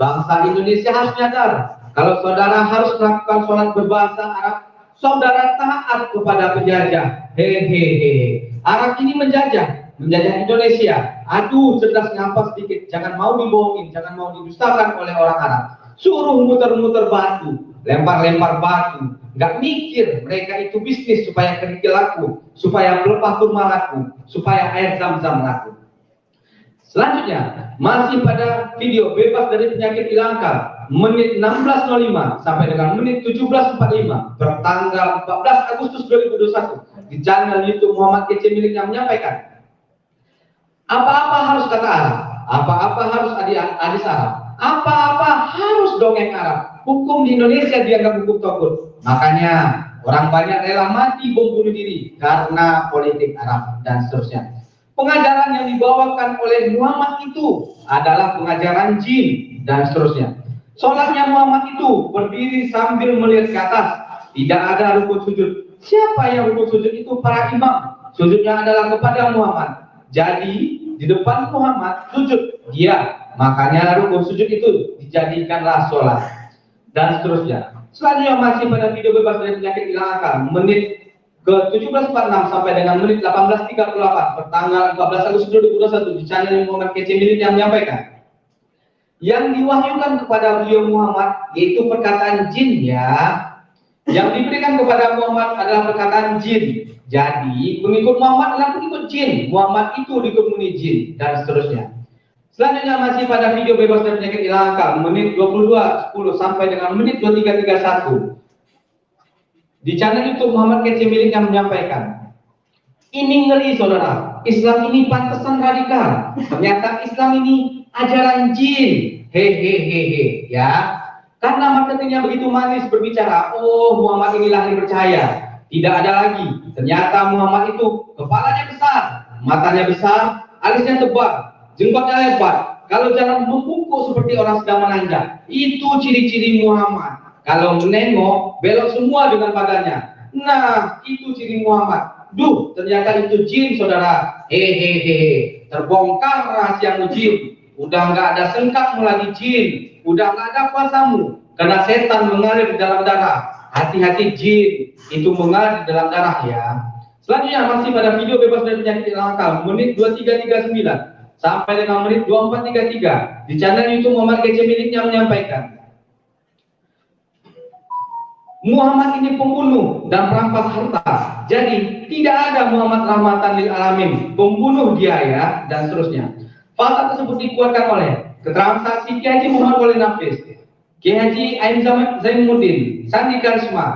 [SPEAKER 1] bangsa Indonesia harus nyadar kalau saudara harus melakukan sholat berbahasa Arab, saudara taat kepada penjajah. Hehehe. Arab ini menjajah Indonesia. Aduh, cerdas nyampas sedikit. Jangan mau dibohongin, jangan mau didustakan oleh orang Arab. Suruh muter-muter batu, lempar-lempar batu. Nggak mikir mereka itu bisnis supaya kerikil laku, supaya pelepah kurma laku, supaya air zam-zam laku. Selanjutnya, masih pada video bebas dari penyakit hilang akal, menit 16.05 sampai dengan menit 17.45 bertanggal 14 Agustus 2021 di channel YouTube Muhammad Kece miliknya menyampaikan, apa-apa harus kata Arab, apa-apa harus hadis Arab, apa-apa harus dongeng Arab. Hukum di Indonesia dianggap hukum togut. Makanya orang banyak rela mati bom bunuh diri karena politik Arab dan seterusnya. Pengajaran yang dibawakan oleh Muhammad itu adalah pengajaran jin dan seterusnya. Sholatnya Muhammad itu berdiri sambil melihat ke atas, tidak ada rukun sujud. Siapa yang rukun sujud itu? Para imam. Sujudnya adalah kepada Muhammad. Jadi di depan Muhammad sujud dia, makanya rukun sujud itu dijadikanlah sholat dan seterusnya. Selanjutnya masih pada video bebas dari penyakit hilang akal, menit ke 17.46 sampai dengan menit 18.38 bertanggal 14 Agustus 2021 di channel Muhammad Kece milik yang menyampaikan, yang diwahyukan kepada beliau Muhammad yaitu perkataan jin ya. Yang diberikan kepada Muhammad adalah perkataan jin. Jadi pengikut Muhammad adalah pengikut jin. Muhammad itu dikerumuni jin dan seterusnya. Selanjutnya masih pada video bebas dari penyakit hilang akal, menit 22.10 sampai dengan menit 23.31 di channel YouTube Muhammad Kece miliknya menyampaikan, ini ngeri saudara, Islam ini pantesan radikal. Ternyata Islam ini ajaran jin. Hehehe ya. Karena marketingnya begitu manis berbicara, oh Muhammad inilah yang percaya. Tidak ada lagi. Ternyata Muhammad itu kepalanya besar, matanya besar, alisnya tebal, jenggotnya lebar. Kalau jalan membungkuk seperti orang sedang menanjak, itu ciri-ciri Muhammad. Kalau menengok, belok semua dengan badannya. Nah, itu ciri Muhammad. Duh, ternyata itu jin, saudara. Hehehe. Terbongkar rahasia jin. Udah nggak ada sengkakmu lagi jin. Udah nggak ada kuasamu. Karena setan mengalir di dalam darah. Hati-hati jin. Itu mengalir di dalam darah ya. Selanjutnya masih pada video bebas dari penyakit hilang akal, menit 23.39 sampai dengan menit 24.33 di channel YouTube Muhammad Kece miliknya menyampaikan, Muhammad ini pembunuh dan perampas harta. Jadi tidak ada Muhammad rahmatan lil alamin, pembunuh dia ya dan seterusnya. Fakta tersebut dikuatkan oleh keterangan saksi Kiai Haji Muhammad Wali Nafis, Kiai Haji Ain Zainuddin, Sandi Karisma,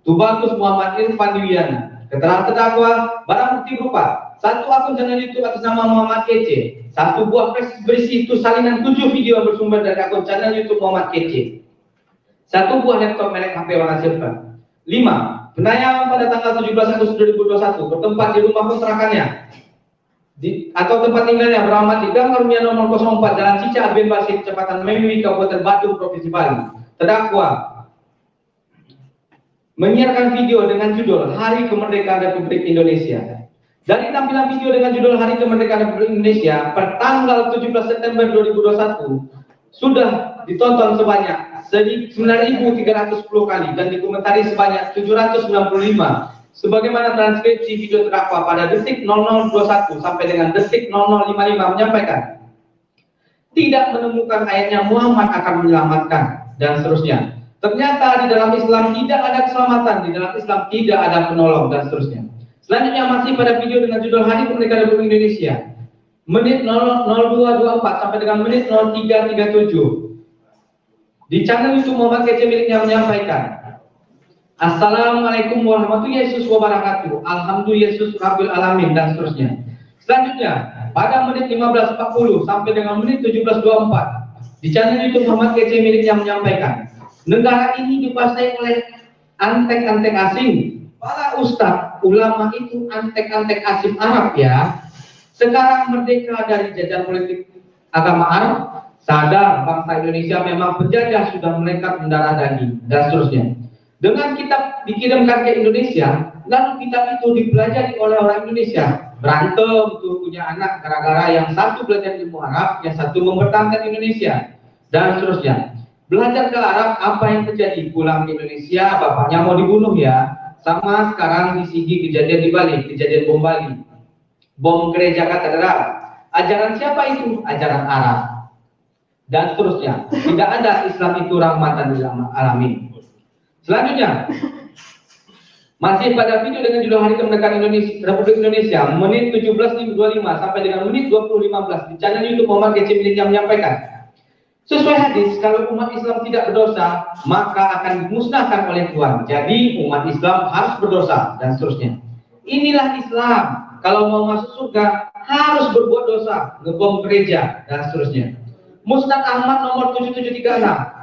[SPEAKER 1] Tubagus Muhammad Irfan Diwiana. Keterangan terdakwa barang bukti berupa 1 akun channel YouTube atas nama Muhammad Kece, 1 buah flash berisi itu salinan 7 video yang bersumber dari akun channel YouTube Muhammad Kece, 1 buah laptop merek HP warna silver. 5. Penayangan pada tanggal 17 Agustus 2021 bertempat di rumah kontrakannya atau tempat tinggalnya beralamat di Gang Karunia nomor 04 Jalan Cica Aben Basik, Kecamatan Memui, Kabupaten Badung, Provinsi Bali. Terdakwa menyiarkan video dengan judul Hari Kemerdekaan Republik Indonesia. Dari tampilan video dengan judul Hari Kemerdekaan Republik Indonesia pertanggal 17 September 2021 sudah ditonton sebanyak 9.310 kali dan dikomentari sebanyak 795. Sebagaimana transkripsi video terdakwa pada detik 0021 sampai dengan detik 0055 menyampaikan tidak menemukan ayatnya Muhammad akan menyelamatkan dan seterusnya. Ternyata di dalam Islam tidak ada keselamatan, di dalam Islam tidak ada penolong dan seterusnya. Selanjutnya masih pada video dengan judul Hari Kemerdekaan Republik Indonesia, menit 0224 sampai dengan menit 0337. Di channel YouTube Muhammad Kece miliknya menyampaikan, Assalamualaikum warahmatullahi wabarakatuh, Alhamdulillah Rabbil Alamin dan seterusnya. Selanjutnya pada menit 15.40 sampai dengan menit 17.24 di channel YouTube Muhammad Kece miliknya menyampaikan, negara ini dikuasai oleh antek-antek asing. Para ustadz, ulama itu antek-antek asing Arab ya. Sekarang merdeka dari jajahan politik agama Arab, sadar bangsa Indonesia memang penjajah sudah melekat mendarah daging dan seterusnya. Dengan kitab dikirimkan ke Indonesia, lalu kitab itu dipelajari oleh orang Indonesia. Berantem tuh punya anak gara-gara yang satu belajar ilmu Arab, yang satu mempertahankan Indonesia dan seterusnya. Belajar ke Arab, apa yang terjadi? Pulang ke Indonesia, bapaknya mau dibunuh ya. Sama sekarang di Sigi kejadian di Bali, kejadian bom Bali, bom gereja katedral. Ajaran siapa itu? Ajaran Arab dan seterusnya. Tidak ada Islam itu rahmatan lil alamin. Selanjutnya masih pada video dengan judul Hari Kemerdekaan Indonesia, Republik Indonesia, menit 17.25 sampai dengan menit 20.15 di channel YouTube Muhammad Kece miliknya menyampaikan, sesuai hadis, kalau umat Islam tidak berdosa, maka akan dimusnahkan oleh Tuhan. Jadi umat Islam harus berdosa dan seterusnya. Inilah Islam. Kalau mau masuk surga harus berbuat dosa, ngebom gereja dan seterusnya. Musnad Ahmad nomor 7736.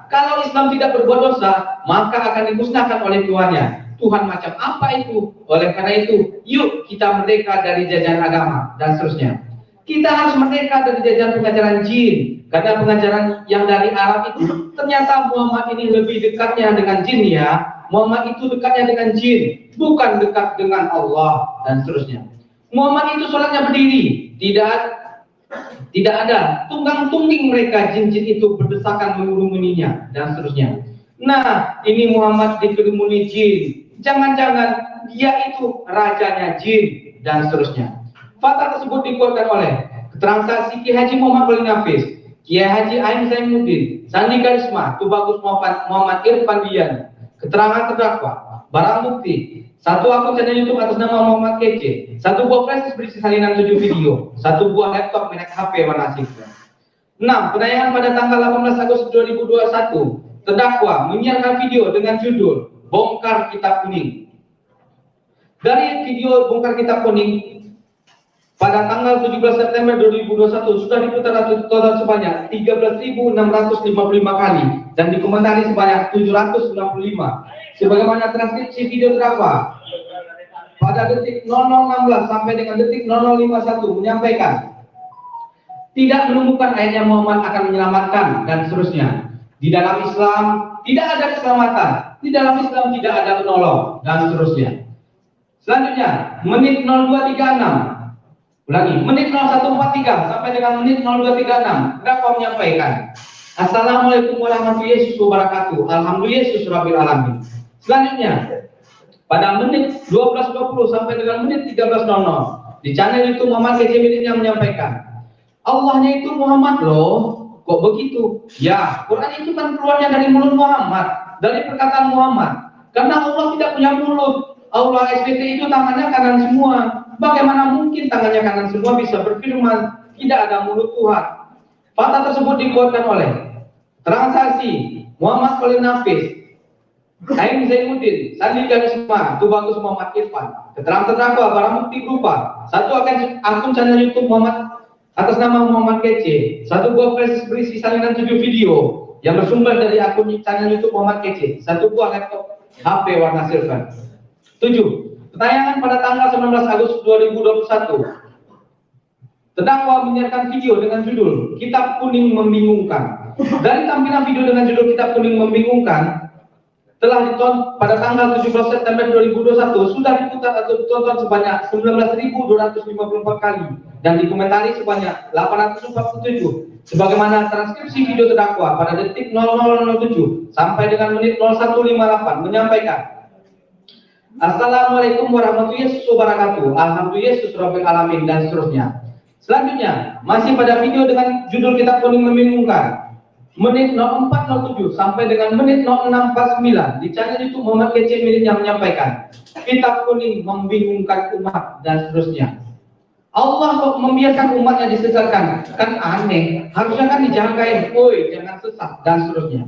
[SPEAKER 1] Kalau Islam tidak berbuat dosa, maka akan dimusnahkan oleh Tuhannya. Tuhan macam apa itu? Oleh karena itu, yuk kita merdeka dari jajahan agama dan seterusnya. Kita harus merdeka dari jajahan pengajaran jin. Karena pengajaran yang dari Arab itu ternyata Muhammad ini lebih dekatnya dengan jin ya. Muhammad itu dekatnya dengan jin, bukan dekat dengan Allah dan seterusnya. Muhammad itu sholatnya berdiri, tidak ada tunggang-tungging mereka jin-jin itu berdesakan mengurumuninya dan seterusnya. Nah, ini Muhammad dikerumuni jin. Jangan-jangan dia itu rajanya jin dan seterusnya. Fatwa tersebut dikuatkan oleh keterangan saksi Ki Haji Muhammad Wali Nafis, Kiai Haji Ain Zainuddin, Sandi Karisma, Tubagus Muhammad Irfan Dian, keterangan terdakwa, barang bukti, satu akun channel YouTube atas nama Muhammad Kece, satu buah flash berisi salinan 7 video, satu buah laptop merek HP warna silver. 6. Penayangan pada tanggal 18 Agustus 2021, terdakwa menyiarkan video dengan judul Bongkar Kitab Kuning. Dari video Bongkar Kitab Kuning pada tanggal 17 September 2021 sudah diputar total sebanyak 13.655 kali dan dikomentari sebanyak 795. Sebagaimana transkripsi video terdakwa pada detik 0016 sampai dengan detik 0051 menyampaikan tidak menemukan ayatnya Muhammad akan menyelamatkan dan seterusnya. Di dalam Islam tidak ada keselamatan, di dalam Islam tidak ada penolong dan seterusnya. Selanjutnya menit 0236. Ulangi, menit 0143 sampai dengan menit 0236, terdakwa menyampaikan, Assalamualaikum warahmatullahi wabarakatuh, Alhamdulillah Rabbil Alamin. Selanjutnya, pada menit 12.20 sampai dengan menit 13.00, di channel itu Muhammad Kece miliknya menyampaikan, Allahnya itu Muhammad loh, kok begitu? Ya, Quran itu kan keluarnya dari mulut Muhammad, dari perkataan Muhammad. Karena Allah tidak punya mulut, Allah SBT itu tangannya kanan semua. Bagaimana mungkin tangannya kanan semua bisa berfirman? Tidak ada mulut Tuhan. Fakta tersebut dikuatkan oleh keterangan saksi Muhammad Wali Nafis, Ain Zainuddin, Sandi Karisma, Tubagus Muhammad Irfan. Keterangan terdakwa barang bukti berupa satu akun channel YouTube Muhammad atas nama Muhammad Kece, satu buah flash berisi salinan 7 video yang bersumber dari akun channel YouTube Muhammad Kece, satu buah laptop HP warna silver. 7. Tayangan pada tanggal 19 Agustus 2021. Terdakwa menyiarkan video dengan judul Kitab Kuning Membingungkan. Dari tampilan video dengan judul Kitab Kuning Membingungkan, telah ditonton pada tanggal 17 September 2021 sudah diputar atau ditonton sebanyak 19.254 kali dan dikomentari sebanyak 847 sebagaimana transkripsi video terdakwa pada detik 0007 sampai dengan menit 0158 menyampaikan Assalamualaikum warahmatullahi wabarakatuh, Alhamdulillah Rabbil Alamin dan seterusnya. Selanjutnya masih pada video dengan judul Kitab Kuning Membingungkan menit 0407 sampai dengan menit 0649 di channel YouTube Muhammad Kece milik yang menyampaikan Kitab Kuning membingungkan umat dan seterusnya. Allah kok membiarkan umatnya disesatkan, kan aneh, harusnya kan dijagain, woi jangan sesat dan seterusnya.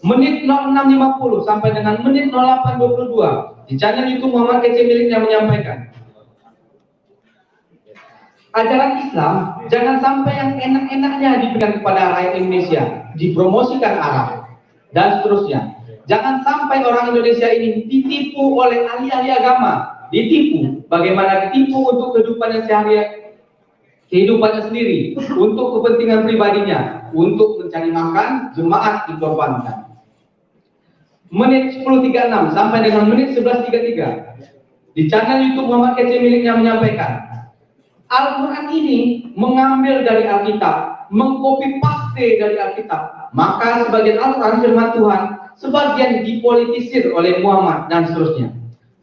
[SPEAKER 1] Menit 0650 sampai dengan menit 0822 di channel YouTube Muhammad Kece milik yang menyampaikan ajaran Islam jangan sampai yang enak-enaknya diberikan kepada rakyat Indonesia, dipromosikan Arab dan seterusnya. Jangan sampai orang Indonesia ini ditipu oleh ahli-ahli agama, ditipu bagaimana ditipu untuk kehidupannya sehari-hari, kehidupannya sendiri, untuk kepentingan pribadinya, untuk mencari makan, jemaat dikorbankan. Menit 10.36 sampai dengan menit 11.33 di channel YouTube Muhammad Kece miliknya menyampaikan Al-Quran ini mengambil dari Alkitab, mengkopi paste dari Alkitab. Maka sebagian Al-Quran firman Tuhan, sebagian dipolitisir oleh Muhammad dan seterusnya.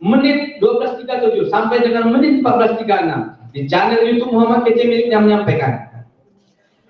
[SPEAKER 1] Menit 12.37 sampai dengan menit 14.36 di channel YouTube Muhammad Kece miliknya menyampaikan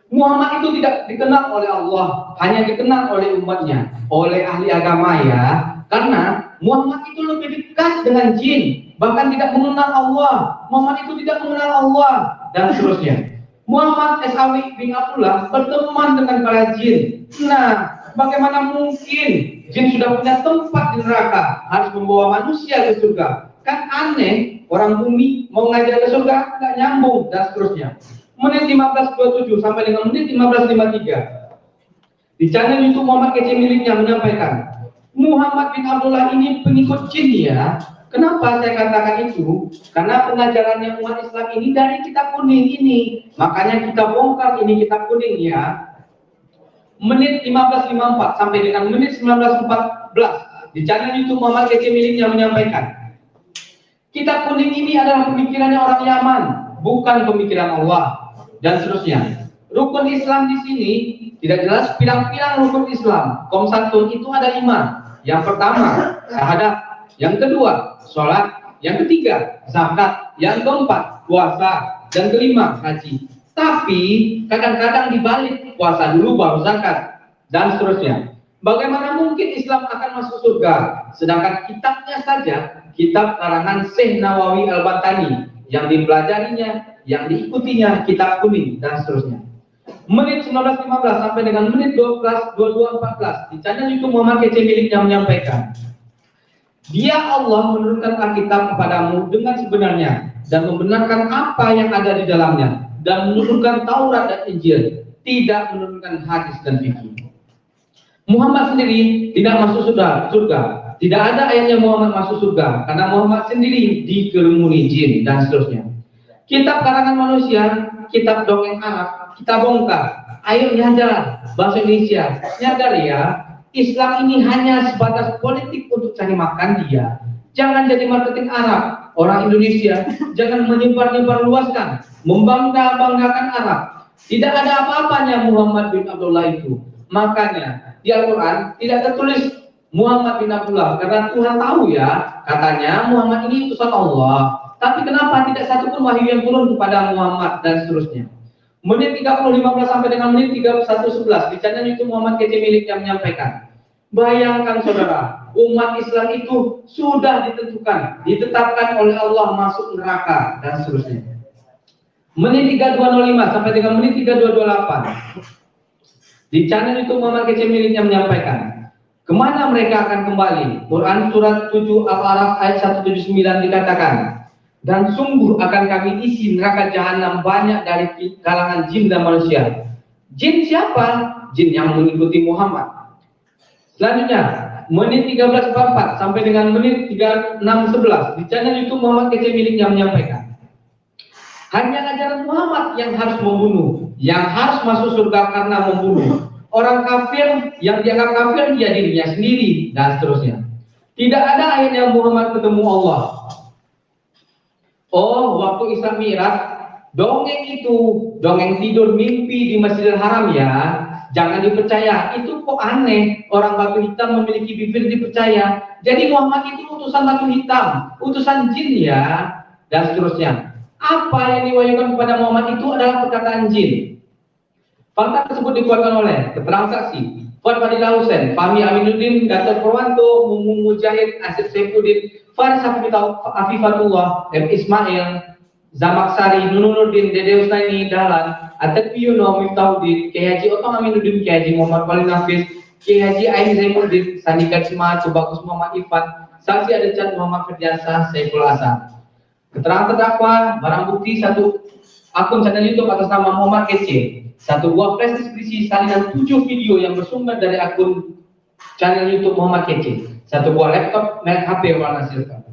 [SPEAKER 1] Muhammad itu tidak dikenal oleh Allah, hanya dikenal oleh umatnya, oleh ahli agama ya. Karena Muhammad itu lebih dekat dengan jin, bahkan tidak mengenal Allah. Muhammad itu tidak mengenal Allah dan seterusnya. Muhammad S.A.W. bin Abdullah berteman dengan para jin. Nah, bagaimana mungkin jin sudah punya tempat di neraka harus membawa manusia ke surga? Kan aneh, orang bumi mau ngajak ke surga nggak nyambung dan seterusnya. Menit 15.27 sampai dengan menit 15.53 di channel YouTube Muhammad Kece miliknya menyampaikan Muhammad bin Abdullah ini pengikut jin ya. Kenapa saya katakan itu? Karena pengajarannya umat Islam ini dari Kitab Kuning ini. Makanya kita bongkar ini Kitab Kuning ya. Menit 15.54 sampai dengan menit 19.14 di channel YouTube Muhammad Kece miliknya menyampaikan Kitab Kuning ini adalah pemikirannya orang Yaman, bukan pemikiran Allah dan seterusnya. Rukun Islam di sini tidak jelas pirang-pirang rukun Islam. Komsantun itu ada 5. Yang pertama, syahadat. Yang kedua, sholat. Yang ketiga, zakat. Yang keempat, puasa. Dan kelima, haji. Tapi kadang-kadang dibalik, puasa dulu baru zakat dan seterusnya. Bagaimana mungkin Islam akan masuk surga? Sedangkan kitabnya saja, kitab karangan Syekh Nawawi Al-Bantani yang dipelajarinya, yang diikutinya Kitab Kuning dan seterusnya. Menit 19.15 sampai dengan menit 22.14 di channel YouTube Muhammad Kece miliknya menyampaikan Dia Allah menurunkan Alkitab kepadamu dengan sebenarnya dan membenarkan apa yang ada di dalamnya dan menurunkan Taurat dan Injil, tidak menurunkan hadis dan fikih. Muhammad sendiri tidak masuk surga. Tidak ada ayatnya Muhammad masuk surga karena Muhammad sendiri dikerumuni jin dan seterusnya. Kitab karangan manusia, kitab dongeng Arab, kita bongkar. Ayo nyadar, bahasa Indonesia, nyadar ya. Islam ini hanya sebatas politik untuk cari makan dia. Jangan jadi marketing Arab, orang Indonesia. Jangan menyebar-nyebar luaskan, membangga-banggakan Arab. Tidak ada apa-apanya Muhammad bin Abdullah itu. Makanya di Al-Quran tidak tertulis Muhammad bin Abdullah karena Tuhan tahu ya, katanya Muhammad ini utusan Allah. Tapi kenapa tidak satupun wahyu yang turun kepada Muhammad dan seterusnya. Menit 30.15 sampai dengan menit 31.11 di channel YouTube Muhammad Kece milik yang menyampaikan. Bayangkan saudara, umat Islam itu sudah ditentukan, ditetapkan oleh Allah masuk neraka dan seterusnya. Menit 32.05 sampai dengan menit 32.28 di channel YouTube Muhammad Kece milik yang menyampaikan. Kemana mereka akan kembali? Quran surat 7 Al-Araf ayat 179 dikatakan. Dan sungguh akan kami isi neraka jahanam banyak dari kalangan jin dan manusia. Jin siapa? Jin yang mengikuti Muhammad. Selanjutnya, menit 13.44 sampai dengan menit 36.11 di channel YouTube Muhammad Kece miliknya menyampaikan. Hanya ajaran Muhammad yang harus membunuh, yang harus masuk surga karena membunuh. Orang kafir yang dianggap kafir dia dirinya sendiri dan seterusnya. Tidak ada ayatnya Muhammad ketemu Allah. Oh, waktu Isra Mi'raj, dongeng itu, dongeng tidur mimpi di Masjidil Haram ya, jangan dipercaya. Itu kok aneh, orang batu hitam memiliki bibir dipercaya. Jadi Muhammad itu utusan batu hitam, utusan jin ya, dan seterusnya. Apa yang diwahyukan kepada Muhammad itu adalah perkataan jin. Fakta tersebut dikuatkan oleh keterangan saksi Fuad Fadillah Hussein, Fahmi Aminuddin, Gatot Purwanto, Mumu Mujahid, Asif Saifuddin, Faris Afifatullah, M. Ismail, Zamaksari, Nunuddin, Dede Husnaini, Dahlan, Atek Yuno, Miftahuddin, Kiai Haji Otong Aminuddin, Kiai Haji Muhammad Walid Nafis, Kiai Haji Ain Zainuddin, Sandika Cima, Tubagus Muhammad Ifan, Saksi Adecat Muhammad Firdiansyah, Saiful Hasan. Keterangan terdakwa, barang bukti satu akun channel YouTube atas nama Muhammad Kece. Satu buah flash disk berisi salinan 7 video yang bersumber dari akun channel YouTube Muhammad Kece. Satu buah laptop merek HP warna silver.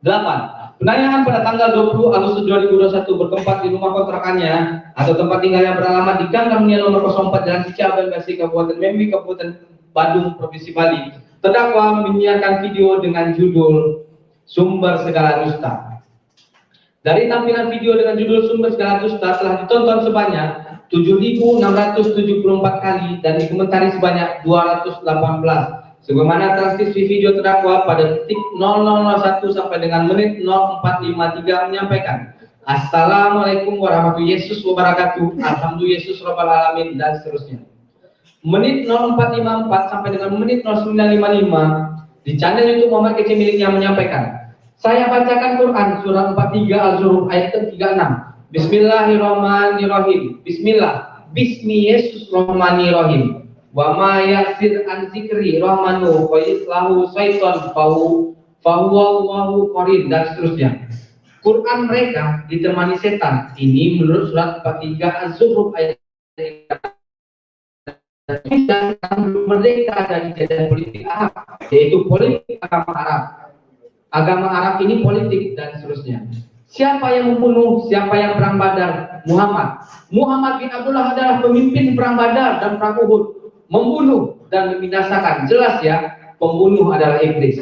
[SPEAKER 1] 8. Penanyaan pada tanggal 20 Agustus 2021 bertempat di rumah kontrakannya atau tempat tinggalnya beralamat di Gang Karunia nomor 04 Jalan Cicaban, Bekasi, Kabupaten Membi, Kabupaten Badung, Provinsi Bali. Terdakwa menyiarkan video dengan judul Sumber Segala Dusta. Dari tampilan video dengan judul Sumber Segala Dusta telah ditonton sebanyak 7.674 kali dan dikomentari sebanyak 218. Sebagaimana transkripsi video terdakwa pada detik 0001 sampai dengan menit 0453 menyampaikan Assalamualaikum warahmatullahi wabarakatuh, Alhamdulillah Yesus Rabbal Alamin, dan seterusnya. Menit 0454 sampai dengan menit 0955 di channel YouTube Muhammad Kece miliknya menyampaikan, saya bacakan Quran surat 43 Al-Zuruf ayat 36. Bismillahirrahmanirrahim. Bismillah. Bismi Yesus Rahmanirrahim. Wa ma yasir an zikri rahmanu wa islahu syaitan fahuwallahu qarin, dan seterusnya. Quran mereka ditemani setan. Ini menurut surat 43 Az-Zukhruf ayat 3. Mereka dari jajahan politik Arab, yaitu politik agama Arab. Agama Arab ini politik dan seterusnya. Siapa yang membunuh, siapa yang perang Badar? Muhammad. Muhammad bin Abdullah adalah pemimpin perang Badar dan perang Uhud. Membunuh dan membinasakan. Jelas ya, pembunuh adalah iblis.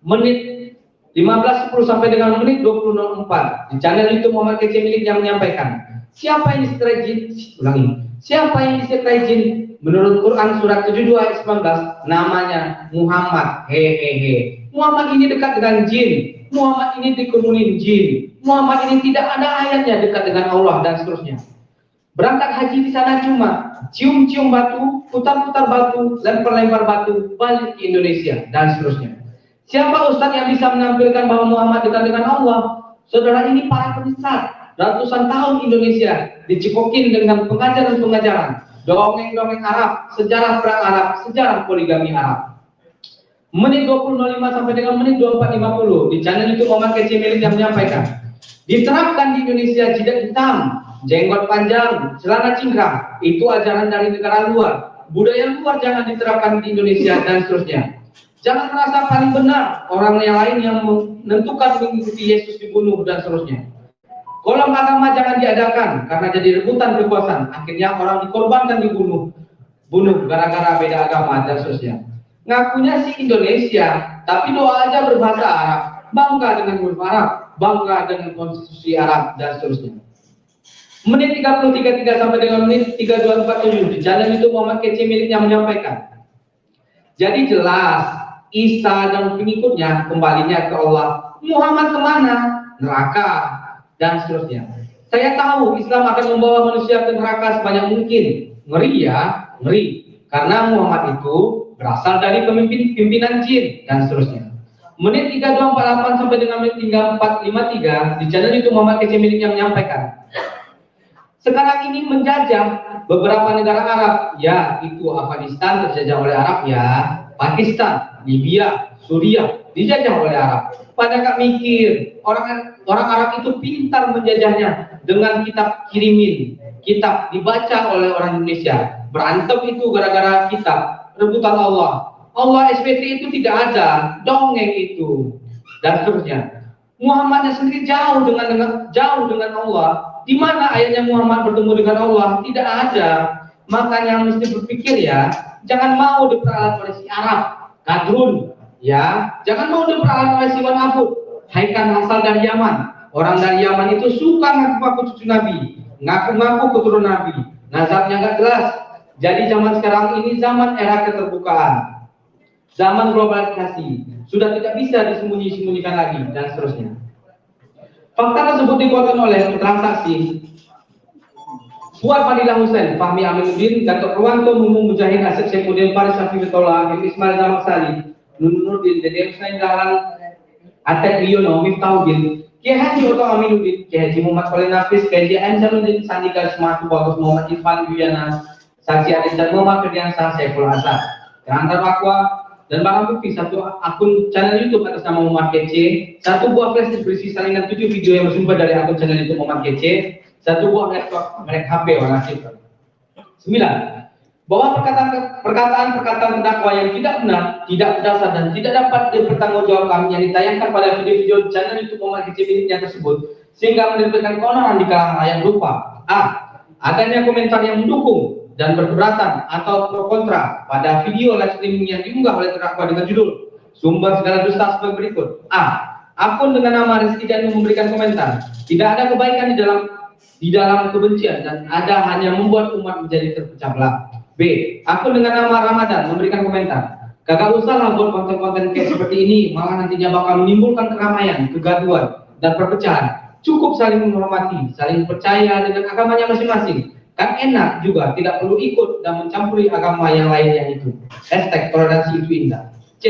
[SPEAKER 1] Menit 15.10 sampai dengan menit 20.04 di channel YouTube Muhammad Kece miliknya menyampaikan, siapa yang disertai jin? Ulangi. Siapa yang disertai jin? Menurut Quran surat 72 ayat 19, namanya Muhammad. Hehehe. Muhammad ini dekat dengan jin. Muhammad ini dikemunin jin. Muhammad ini tidak ada ayatnya dekat dengan Allah, dan seterusnya. Berangkat haji di sana cuma cium-cium batu, putar-putar batu, lempar-lempar batu, balik ke Indonesia, dan seterusnya. Siapa ustaz yang bisa menampilkan bahwa Muhammad dekat dengan Allah? Saudara, ini para penyesat. Ratusan tahun Indonesia dicekokin dengan pengajaran-pengajaran, dongeng-dongeng Arab, sejarah perang Arab, sejarah poligami Arab. Menit 20.05 sampai dengan menit 24.50 di channel YouTube Muhammad Kece milik yang menyampaikan, diterapkan di Indonesia jidat hitam, jenggot panjang, celana cingkrang, itu ajaran dari negara luar. Budaya luar jangan diterapkan di Indonesia, dan seterusnya. Jangan merasa paling benar, orang yang lain yang menentukan mengikuti Yesus dibunuh, dan seterusnya. Kolom agama jangan diadakan karena jadi rebutan kekuasaan. Akhirnya orang dikorbankan dibunuh, gara-gara beda agama, dan seterusnya. Ngakunya sih Indonesia, tapi doa aja berbahasa Arab, bangga dengan huruf Arab, bangga dengan konstitusi Arab, dan seterusnya. Menit 30.33 sampai dengan menit 32.47 di channel itu Muhammad Kece miliknya menyampaikan, jadi jelas Isa dan pengikutnya kembalinya ke Allah. Muhammad kemana? Neraka, dan seterusnya. Saya tahu Islam akan membawa manusia ke neraka sebanyak mungkin. Ngeri ya, ngeri. Karena Muhammad itu berasal dari pimpinan jin, dan seterusnya. Menit 32.48 sampai dengan menit 34.53 di channel itu Muhammad Kece miliknya menyampaikan, sekarang ini menjajah beberapa negara Arab, ya itu Afghanistan terjajah oleh Arab ya, Pakistan, Libya, Suriah dijajah oleh Arab. Pada gak mikir orang Arab itu pintar menjajahnya dengan kitab kirimin, kitab dibaca oleh orang Indonesia. Berantem itu gara-gara kitab, rebutan Allah. Allah SBT itu tidak ada, dongeng itu, dan seterusnya. Muhammadnya sendiri jauh dengan Allah. Di mana ayatnya Muhammad bertemu dengan Allah? Tidak ada. Makanya mesti berpikir ya, jangan mau diperalat oleh si Arab, kadrun, Ya, jangan mau diperalat oleh Simon Afud. Haikan asal dari Yaman. Orang dari Yaman itu suka ngaku-ngaku cucu Nabi, ngaku-ngaku keturunan Nabi. Nazarnya nggak jelas. Jadi zaman sekarang ini zaman era keterbukaan, zaman globalisasi, sudah tidak bisa disembunyi-sembunyikan lagi dan seterusnya. Fakta tersebut dikuatkan oleh transaksi Fuad Fadilah Hussein, Fahmi Aminuddin, Gatot Ruwanto, Mumung Mujahid, Asep Syefuddin, Faris Hafizullah, Ismail Zamaksari, Nuruddin, Dede Hussein Dahlan, Atek Wiono, Miftahudin, Kiai Haji Oto Aminuddin, Kiai Haji Muhammad Khalil Nafis, Kiai Haji Ansaruddin, Sandika Smatu, Bagus Muhammad Irfan Yuyana, Saksi Adis dan Muhammad Firdiansyah, Saiful Asad, dan terdakwa dan barang bukti satu akun channel YouTube atas nama Muhammad Kece, satu buah flash disk berisi salinan 7 video yang bersumber dari akun channel YouTube Muhammad Kece, satu buah laptop merek HP warna silver. 9. Bahwa perkataan terdakwa yang tidak benar, tidak berdasar dan tidak dapat dipertanggungjawabkan yang ditayangkan pada video-video channel YouTube Muhammad Kece miliknya tersebut sehingga menimbulkan keonaran di kalangan rakyat berupa: A. Adanya komentar yang mendukung dan berkeberatan atau pro kontra pada video live streaming yang diunggah oleh terdakwa dengan judul "Sumber segala dusta" sebagai berikut. A. Akun dengan nama Rizky Danu memberikan komentar, tidak ada kebaikan di dalam kebencian dan ada hanya membuat umat menjadi terpecah belah. B. Akun dengan nama Ramadan memberikan komentar, kagak usahlah buat konten-konten kayak seperti ini, malah nantinya bakal menimbulkan keramaian, kegaduhan, dan perpecahan. Cukup saling menghormati, saling percaya dengan agamanya masing-masing. Kan enak juga, tidak perlu ikut dan mencampuri agama yang lainnya itu. Hashtag toleransi itu indah. C.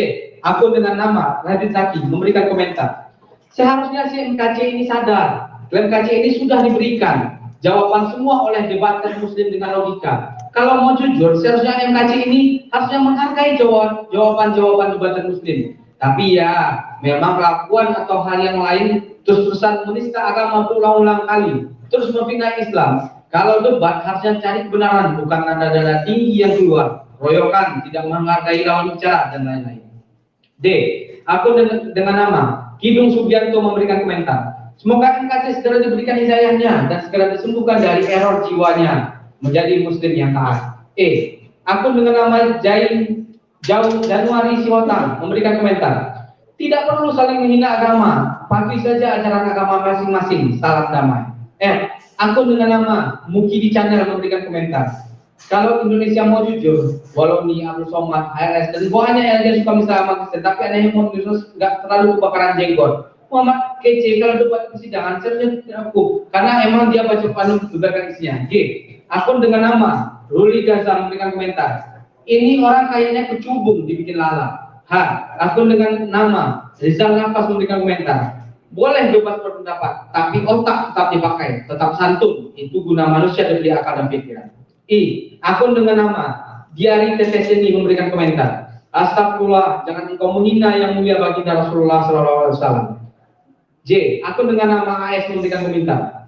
[SPEAKER 1] Akun dengan nama Radit Zaki memberikan komentar, seharusnya si MKC ini sadar, klaim MKC ini sudah diberikan jawaban semua oleh debater muslim dengan logika. Kalau mau jujur, seharusnya MKC ini harusnya menghargai jawaban-jawaban debater muslim. Tapi ya, memang kelakuan atau hal yang lain terus-terusan menista agama berulang-ulang kali, terus memfitnah Islam. Kalau debat harusnya cari kebenaran, bukan nada-nada tinggi yang keluar, royokan, tidak menghargai lawan bicara, dan lain-lain. D. Akun dengan nama Kidung Subianto memberikan komentar, semoga MKC segera diberikan hidayahnya dan segera disembuhkan dari error jiwanya menjadi muslim yang taat. E. Akun dengan nama Jauh Januari Sihotang memberikan komentar, tidak perlu saling menghina agama, patuhi saja ajaran agama masing-masing, salam damai. F. Akun dengan nama Mukidi Channel memberikan komentar, kalau Indonesia mau jujur, walau ni Abdul Somad, HRS, dan buahnya LG suka misalnya Kristen, tapi anehnya mau Indonesia nggak terlalu kebakaran jenggot. Muhammad Kece kalau debat persidangan seharusnya tidak hukum, karena emang dia baca panu beberkan isinya. G. Akun dengan nama Ruli Gaza memberikan komentar, ini orang kayaknya kecubung dibikin lala. H. Akun dengan nama Rizal Nafas memberikan komentar, boleh bebas berpendapat, tapi otak tetap dipakai, tetap santun, itu guna manusia diberi akal dan pikiran. I. Akun dengan nama Diari Teteseni memberikan komentar, astagfirullah, jangan engkau menghina yang mulia baginda Rasulullah SAW. J. Akun dengan nama AS memberikan komentar,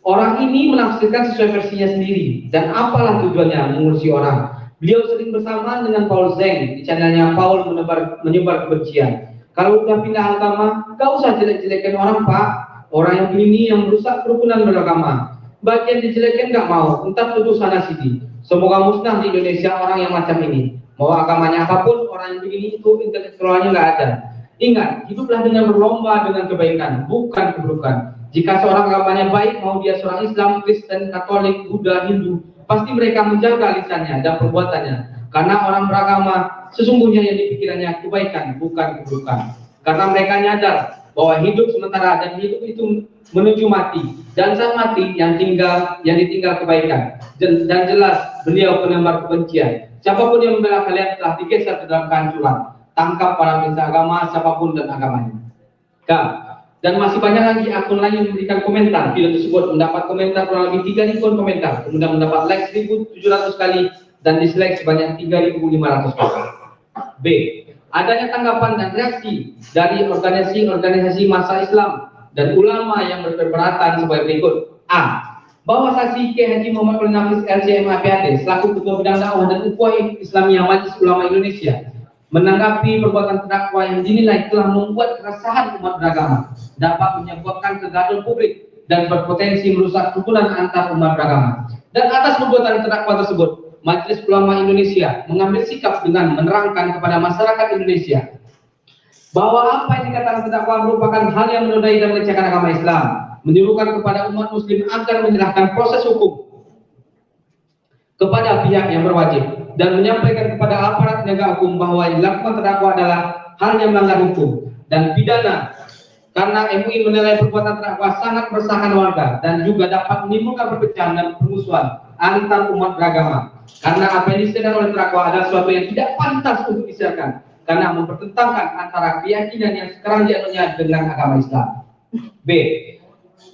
[SPEAKER 1] orang ini menafsirkan sesuai versinya sendiri, dan apalah tujuannya mengurusi orang. Beliau sering bersamaan dengan Paul Zeng di channelnya Paul menyebar kebencian. Kalau udah pindah agama, gak usah jelek-jelekin orang, Pak. Orang yang begini yang merusak kerukunan beragama. Bagian dijelekin gak mau, entah tuduh sana sini. Semoga musnah di Indonesia orang yang macam ini. Mau agamanya apapun, orang yang begini itu intelektualnya gak ada. Ingat, hiduplah dengan berlomba dengan kebaikan, bukan keburukan. Jika seorang agamanya baik, mau dia seorang Islam, Kristen, Katolik, Buddha, Hindu, pasti mereka menjaga lisannya dan perbuatannya. Karena orang beragama, sesungguhnya yang dipikirannya kebaikan, bukan keburukan. Karena mereka nyadar bahwa hidup sementara dan hidup itu menuju mati, dan saat mati yang ditinggal kebaikan. Dan jelas beliau penebar kebencian. Siapapun yang membela kalian telah digeser ke dalam kehancuran. Tangkap para penista agama, siapapun dan agamanya. K. Dan masih banyak lagi akun lain yang memberikan komentar. Video tersebut mendapat komentar kurang lebih 3.000 komentar, kemudian mendapat like 1.700 kali dan dislike sebanyak 3.500 kali. B. Adanya tanggapan dan reaksi dari organisasi massa Islam dan ulama yang berkeberatan sebagai berikut. A. Bahwa saksi Kiai Haji Muhammad Khalil Nafis LCMAPAD selaku Ketua Bidang Dakwah dan Ukhuwah Islamiyah Majelis Ulama Indonesia menanggapi perbuatan terdakwa yang dinilai telah membuat keresahan umat beragama, dapat menyebabkan kegaduhan publik dan berpotensi merusak kerukunan antar umat beragama. Dan atas perbuatan terdakwa tersebut, Majelis Ulama Indonesia mengambil sikap dengan menerangkan kepada masyarakat Indonesia bahwa apa yang dikatakan terdakwa merupakan hal yang menodai dan melecehkan agama Islam, menyuruhkan kepada umat muslim agar menyerahkan proses hukum kepada pihak yang berwajib dan menyampaikan kepada aparat penegak hukum bahwa yang dilakukan terdakwa adalah hal yang melanggar hukum dan pidana, karena MUI menilai perbuatan terdakwa sangat meresahkan warga dan juga dapat menimbulkan perpecahan dan permusuhan antar umat beragama, karena apa yang disediakan oleh terdakwa adalah sesuatu yang tidak pantas untuk disiarkan karena mempertentangkan antara keyakinan yang sekarang dianutnya dengan agama Islam. B.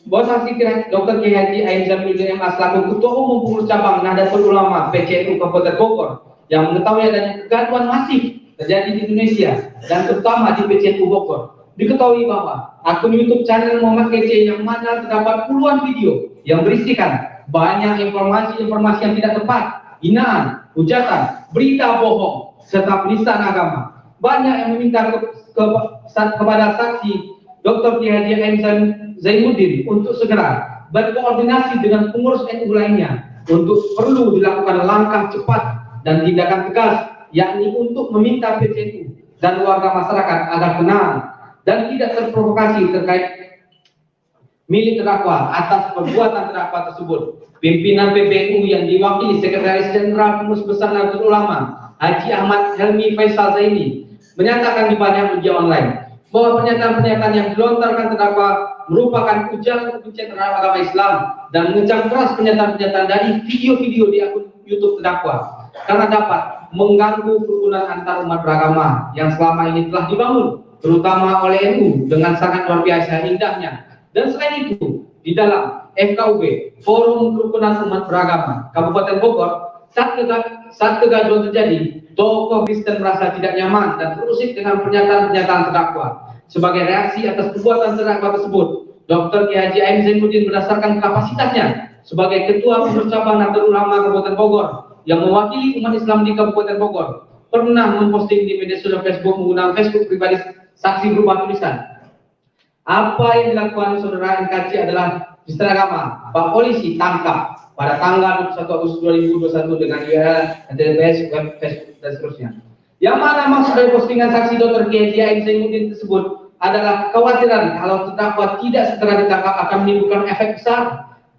[SPEAKER 1] Bahwa saksi Dr. Kiai Haji Ain Zainuddin MA selaku Ketua Umum Pengurus Cabang Nahdlatul Ulama PCNU Kabupaten Bogor yang mengetahui adanya kegaduhan masif terjadi di Indonesia dan terutama di PCNU Bogor, diketahui bahwa akun YouTube channel Muhammad Kece yang mana terdapat puluhan video yang berisikan banyak informasi-informasi yang tidak tepat, hinaan, hujatan, berita bohong, serta penistaan agama. Banyak yang meminta kepada saksi Dr. Kiai Haji Ain Zainuddin untuk segera berkoordinasi dengan pengurus NU lainnya untuk perlu dilakukan langkah cepat dan tindakan tegas, yakni untuk meminta PCNU dan warga masyarakat agar tenang dan tidak terprovokasi terkait milik terdakwa atas perbuatan terdakwa tersebut. Pimpinan PBNU yang diwakili Sekretaris Jenderal Pengurus Besar Nahdlatul Ulama Haji Ahmad Helmi Faisal Zaini menyatakan di banyak media online bahwa pernyataan-pernyataan yang dilontarkan terdakwa merupakan ujaran kebencian terhadap agama Islam dan mengecam keras pernyataan-pernyataan dari video-video di akun YouTube terdakwa karena dapat mengganggu kerukunan antar umat beragama yang selama ini telah dibangun terutama oleh NU dengan sangat luar biasa indahnya. Dan selain itu, di dalam FKUB Forum Kerukunan Umat Beragama Kabupaten Bogor, saat kegaduhan terjadi, tokoh Kristen merasa tidak nyaman dan terusik dengan pernyataan-pernyataan terdakwa. Sebagai reaksi atas perbuatan terdakwa tersebut, Dr. Kiai Haji Ain Zainuddin berdasarkan kapasitasnya sebagai Ketua Pengurus Cabang Nahdlatul Ulama Kabupaten Bogor yang mewakili umat Islam di Kabupaten Bogor, pernah memposting di media sosial Facebook menggunakan Facebook pribadi saksi berupa tulisan, apa yang dilakukan saudara NKC adalah penistaan agama, Pak Polisi tangkap pada tanggal 21 Agustus 2021 dengan URL HTTPS web Facebook dan seterusnya. Yang mana maksud dari postingan saksi Dr. Kiai Haji Ain Zainuddin tersebut adalah kekhawatiran kalau terdakwa tidak segera ditangkap akan menimbulkan efek besar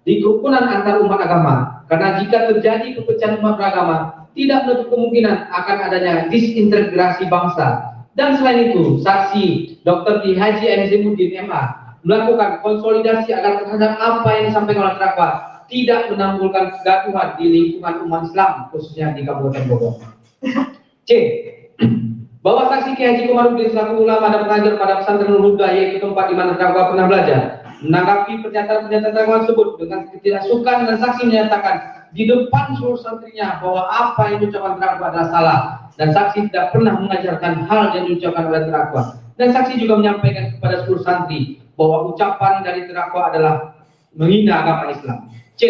[SPEAKER 1] di kerukunan antar umat agama. Karena jika terjadi perpecahan umat beragama, tidak menutup kemungkinan akan adanya disintegrasi bangsa. Dan selain itu, saksi Dr. Kiai Haji Ain Zainuddin MA melakukan konsolidasi agar terhadap apa yang disampaikan oleh terdakwa tidak menimbulkan kegaduhan di lingkungan umat Islam, khususnya di Kabupaten Bogor. C. Bahwa saksi Kiai Haji Komarudin selaku ulama dan pengajar pada pesantren Nurul Huda, yaitu tempat di mana terdakwa pernah belajar, menanggapi pernyataan-pernyataan terdakwa tersebut dengan ketidaksukaan dan saksi menyatakan di depan seluruh santrinya bahwa apa yang diucapkan terdakwa adalah salah dan saksi tidak pernah mengajarkan hal yang diucapkan oleh terdakwa. Dan saksi juga menyampaikan kepada seluruh santri bahwa ucapan dari terdakwa adalah menghina agama Islam. C.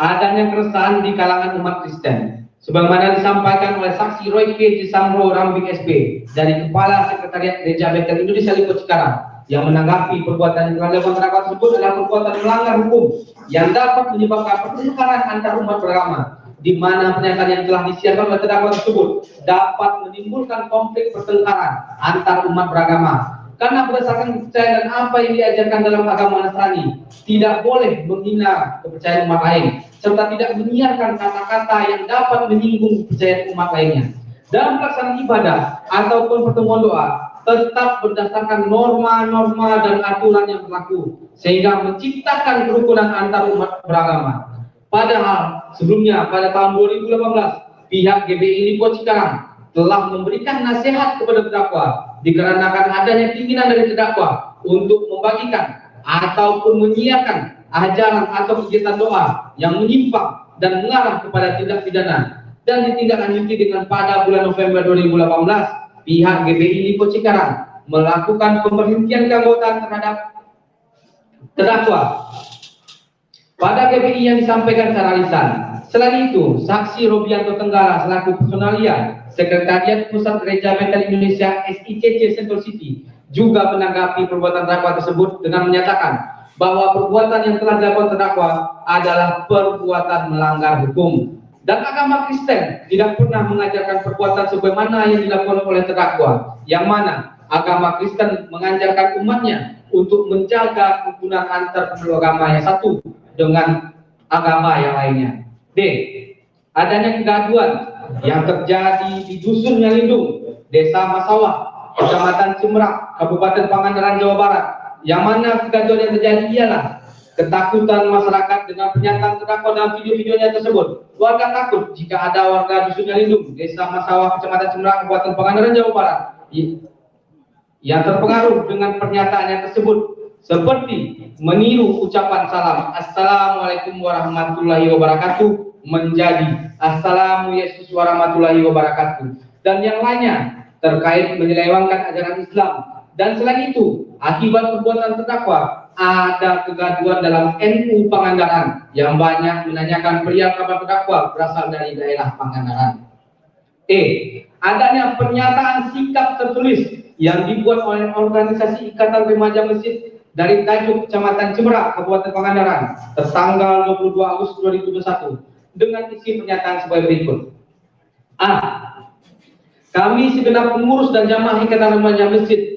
[SPEAKER 1] Adanya keresahan di kalangan umat Kristen, sebagaimana disampaikan oleh saksi Roy K. Jisamro Rambik SP dari Kepala Sekretariat Gereja Bethel Indonesia Lipo Cikarang, yang menanggapi perbuatan yang telah dilakukan terdakwa tersebut adalah perbuatan melanggar hukum yang dapat menyebabkan pertukaran antar umat beragama, di mana pernyataan yang telah disiarkan oleh terdakwa tersebut dapat menimbulkan konflik pertengkaran antar umat beragama. Karena berdasarkan kepercayaan apa yang diajarkan dalam agama Nasrani, tidak boleh menghina kepercayaan umat lain, serta tidak menyiarkan kata-kata yang dapat menyinggung kepercayaan umat lainnya. Dalam pelaksanaan ibadah ataupun pertemuan doa, tetap berdasarkan norma-norma dan aturan yang berlaku, sehingga menciptakan kerukunan antar umat beragama. Padahal sebelumnya pada tahun 2018, pihak GBI Lipo Cikarang telah memberikan nasihat kepada terdakwa dikarenakan adanya keinginan dari terdakwa untuk membagikan ataupun menyiarkan ajaran atau kegiatan doa yang menyimpang dan mengarah kepada tindak pidana, dan ditindaklanjuti dengan pada bulan November 2018 pihak GBI Lipo Cikarang melakukan pemberhentian keanggotaan terhadap terdakwa pada GBI yang disampaikan secara lisan. Selain itu, saksi Robianto Tenggara selaku personalia Sekretariat Pusat Gereja Bethel Indonesia SICC Central City juga menanggapi perbuatan terdakwa tersebut dengan menyatakan bahwa perbuatan yang telah dilakukan terdakwa adalah perbuatan melanggar hukum, dan agama Kristen tidak pernah mengajarkan perbuatan sebagaimana yang dilakukan oleh terdakwa, yang mana agama Kristen mengajarkan umatnya untuk menjaga kerukunan antar agama yang satu dengan agama yang lainnya. D. Adanya kegaduhan yang terjadi di Dusun Nyalindung, Desa Masawah, Kecamatan Cimerak, Kabupaten Pangandaran, Jawa Barat, yang mana kegaduhan yang terjadi ialah ketakutan masyarakat dengan pernyataan terdakwa dalam video-videonya tersebut. Warga takut jika ada warga Dusun Nyalindung, Desa Masawah, Kecamatan Cimerak, Kabupaten Pangandaran, Jawa Barat, yang terpengaruh dengan pernyataannya tersebut, seperti meniru ucapan salam Assalamualaikum warahmatullahi wabarakatuh menjadi Assalamu Yesus warahmatullahi wabarakatuh, dan yang lainnya terkait menyelewengkan ajaran Islam. Dan selain itu, akibat perbuatan terdakwa, ada kegaduhan dalam NU Pangandaran yang banyak menanyakan perihal kabar terdakwa berasal dari daerah Pangandaran. E. Adanya pernyataan sikap tertulis yang dibuat oleh organisasi Ikatan Remaja Masjid dari Tajuk Kecamatan Cimerak, Kabupaten Pangandaran, tertanggal 22 Agustus 2021 dengan isi pernyataan sebagai berikut. A. Kami segenap pengurus dan jamaah Ikatan Remaja Masjid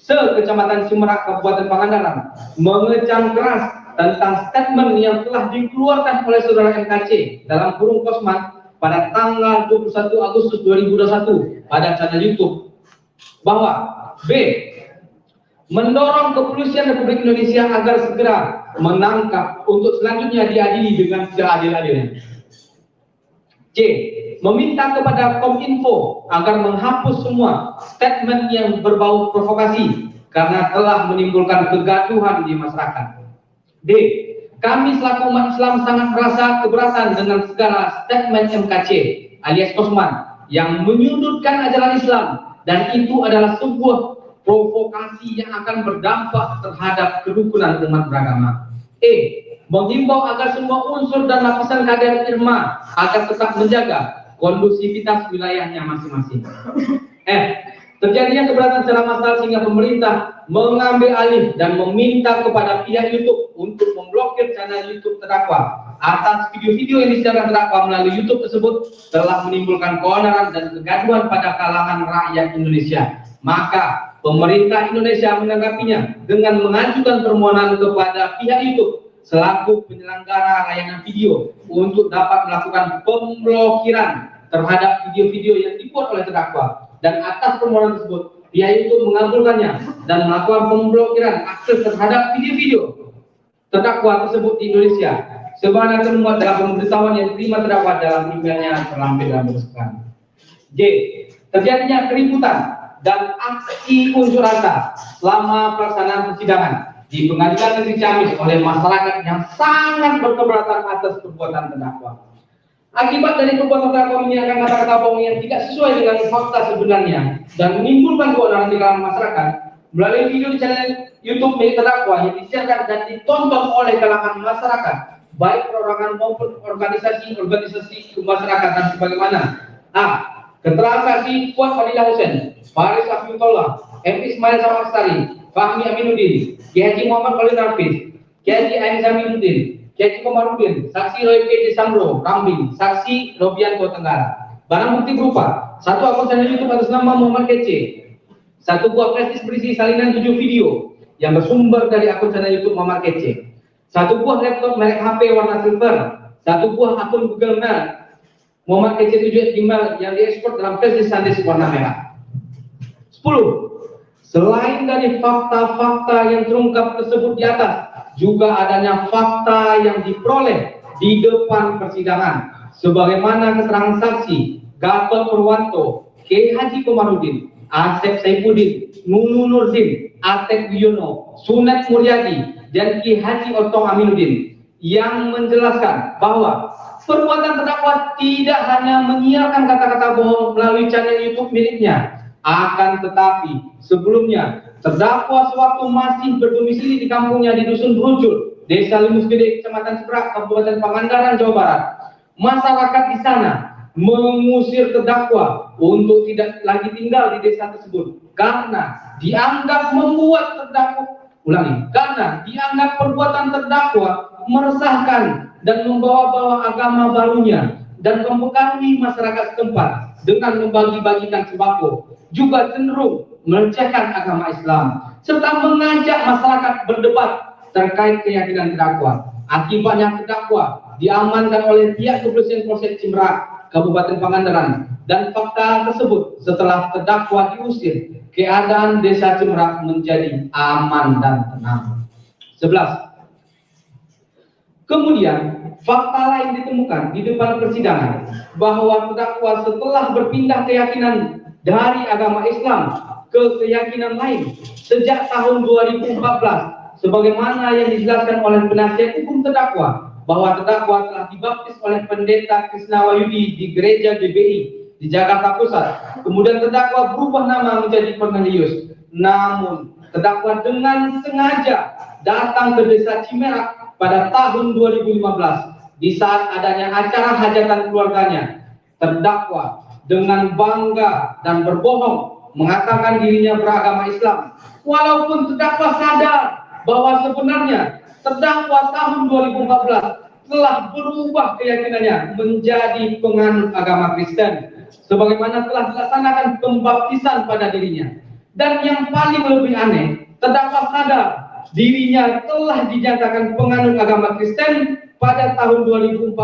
[SPEAKER 1] se-Kecamatan Cimerak, Kabupaten Pangandaran mengecam keras tentang statement yang telah dikeluarkan oleh saudara MKC dalam kurung Kosman pada tanggal 21 Agustus 2021 pada channel YouTube, bahwa B. mendorong kepolisian Republik Indonesia agar segera menangkap untuk selanjutnya diadili dengan seadil-adilnya. C. meminta kepada Kominfo agar menghapus semua statement yang berbau provokasi karena telah menimbulkan kegaduhan di masyarakat. D. Kami selaku umat Islam sangat merasa keberatan dengan segala statement MKC alias Kosman yang menyudutkan ajaran Islam, dan itu adalah sebuah provokasi yang akan berdampak terhadap kerukunan umat beragama. E. Menghimbau agar semua unsur dan lapisan kader Irma agar tetap menjaga kondusivitas wilayahnya masing-masing. F. Terjadinya keberatan secara massal sehingga pemerintah mengambil alih dan meminta kepada pihak YouTube untuk memblokir channel YouTube terdakwa atas video-video yang disiarkan terdakwa melalui YouTube tersebut telah menimbulkan keonaran dan kegaduhan pada kalangan rakyat Indonesia. Maka pemerintah Indonesia menanggapinya dengan mengajukan permohonan kepada pihak YouTube selaku penyelenggara layanan video untuk dapat melakukan pemblokiran terhadap video-video yang dibuat oleh terdakwa, dan atas permohonan tersebut pihak YouTube mengabulkannya dan melakukan pemblokiran akses terhadap video-video terdakwa tersebut di Indonesia sebagaimana termuat dalam pemberitahuan yang diterima terdakwa dalam emailnya terlampir dalam bersekan. J. Terjadinya keributan dan aksi unjuk rasa selama pelaksanaan persidangan di Pengadilan Negeri Ciamis oleh masyarakat yang sangat berkeberatan atas perbuatan terdakwa. Akibat dari perbuatan terdakwa menyiarkan kata-kata bohong yang tidak sesuai dengan fakta sebenarnya dan menimbulkan keonaran di kalangan masyarakat melalui video di channel YouTube milik terdakwa yang disiarkan dan ditonton oleh kalangan masyarakat, baik perorangan maupun organisasi masyarakat, dan sebagaimana: A. Keterangan saksi Fuad Fadilah Hussein, Faris Afiyullah, M. Ismail Samastari, Fahmi Aminuddin, Kiai Haji Muhammad Khalil Nafis, Kiai Haji Ain Zaminuddin, Kiai Haji Komarudin, Saksi Roy P. Samro, Rambing, Saksi Robianto Tenggara. Barang bukti berupa: satu akun channel YouTube atas nama Muhammad Kece, satu buah flash disk berisi salinan 7 video yang bersumber dari akun channel YouTube Muhammad Kece, satu buah laptop merek HP warna silver, satu buah akun Google Mail Muhammad Kece 7 Gmail yang diekspor dalam flash disk SanDisk warna merah. 10. Selain dari fakta-fakta yang terungkap tersebut di atas, juga adanya fakta yang diperoleh di depan persidangan, sebagaimana keterangan saksi Gatot Purwanto, Kiai Haji Komarudin, Asep Saifuddin, Nunu Nurdin, Atek Wiono, Sunat Muryadi, dan Kiai Haji Otong Aminuddin, yang menjelaskan bahwa perbuatan terdakwa tidak hanya menyiarkan kata-kata bohong melalui channel YouTube miliknya, akan tetapi sebelumnya terdakwa sewaktu masih berdomisili di kampungnya di Dusun Brujul, Desa Limus Gede, Kecamatan Cimerak, Kabupaten Pangandaran, Jawa Barat. Masyarakat di sana mengusir terdakwa untuk tidak lagi tinggal di desa tersebut karena dianggap perbuatan terdakwa meresahkan dan membawa-bawa agama barunya dan mempengaruhi masyarakat setempat dengan membagi-bagikan sembako, juga cenderung melecehkan agama Islam, serta mengajak masyarakat berdebat terkait keyakinan terdakwa. Akibatnya terdakwa diamankan oleh pihak kepolisian Polsek Cimerak, Kabupaten Pangandaran, dan fakta tersebut setelah terdakwa diusir, keadaan desa Cimerak menjadi aman dan tenang. 11. Kemudian, fakta lain ditemukan di depan persidangan bahwa terdakwa setelah berpindah keyakinan dari agama Islam ke keyakinan lain sejak tahun 2014, sebagaimana yang dijelaskan oleh penasihat hukum terdakwa bahwa terdakwa telah dibaptis oleh pendeta Krisna Wahyudi di gereja GBI di Jakarta Pusat. Kemudian terdakwa berubah nama menjadi Cornelius. Namun, terdakwa dengan sengaja datang ke desa Cimerak pada tahun 2015 di saat adanya acara hajatan keluarganya. Terdakwa dengan bangga dan berbohong mengatakan dirinya beragama Islam, walaupun terdakwa sadar bahwa sebenarnya terdakwa tahun 2014 telah berubah keyakinannya menjadi penganut agama Kristen, sebagaimana telah dilaksanakan pembaptisan pada dirinya. Dan yang paling lebih aneh, terdakwa sadar dirinya telah dinyatakan penganut agama Kristen pada tahun 2014.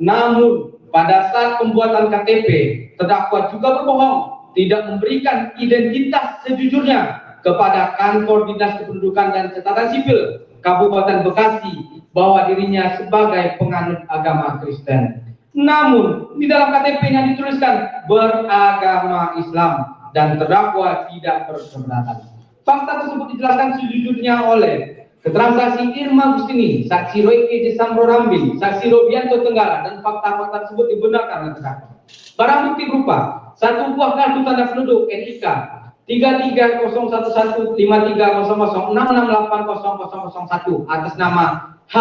[SPEAKER 1] Namun, pada saat pembuatan KTP, terdakwa juga berbohong, tidak memberikan identitas sejujurnya kepada kantor Dinas Kependudukan dan Catatan Sipil Kabupaten Bekasi bahwa dirinya sebagai penganut agama Kristen. Namun, di dalam KTP-nya dituliskan beragama Islam dan terdakwa tidak berkeberatan. Fakta tersebut dijelaskan sejujurnya oleh keterangan saksi Irma Gustini, saksi Royke Jesambro Rambil, saksi Robianto Tenggara, dan fakta-fakta tersebut dibenarkan oleh terdakwa. Barang bukti berupa 1 buah kartu tanda penduduk NIK 3301530066680001 atas nama H.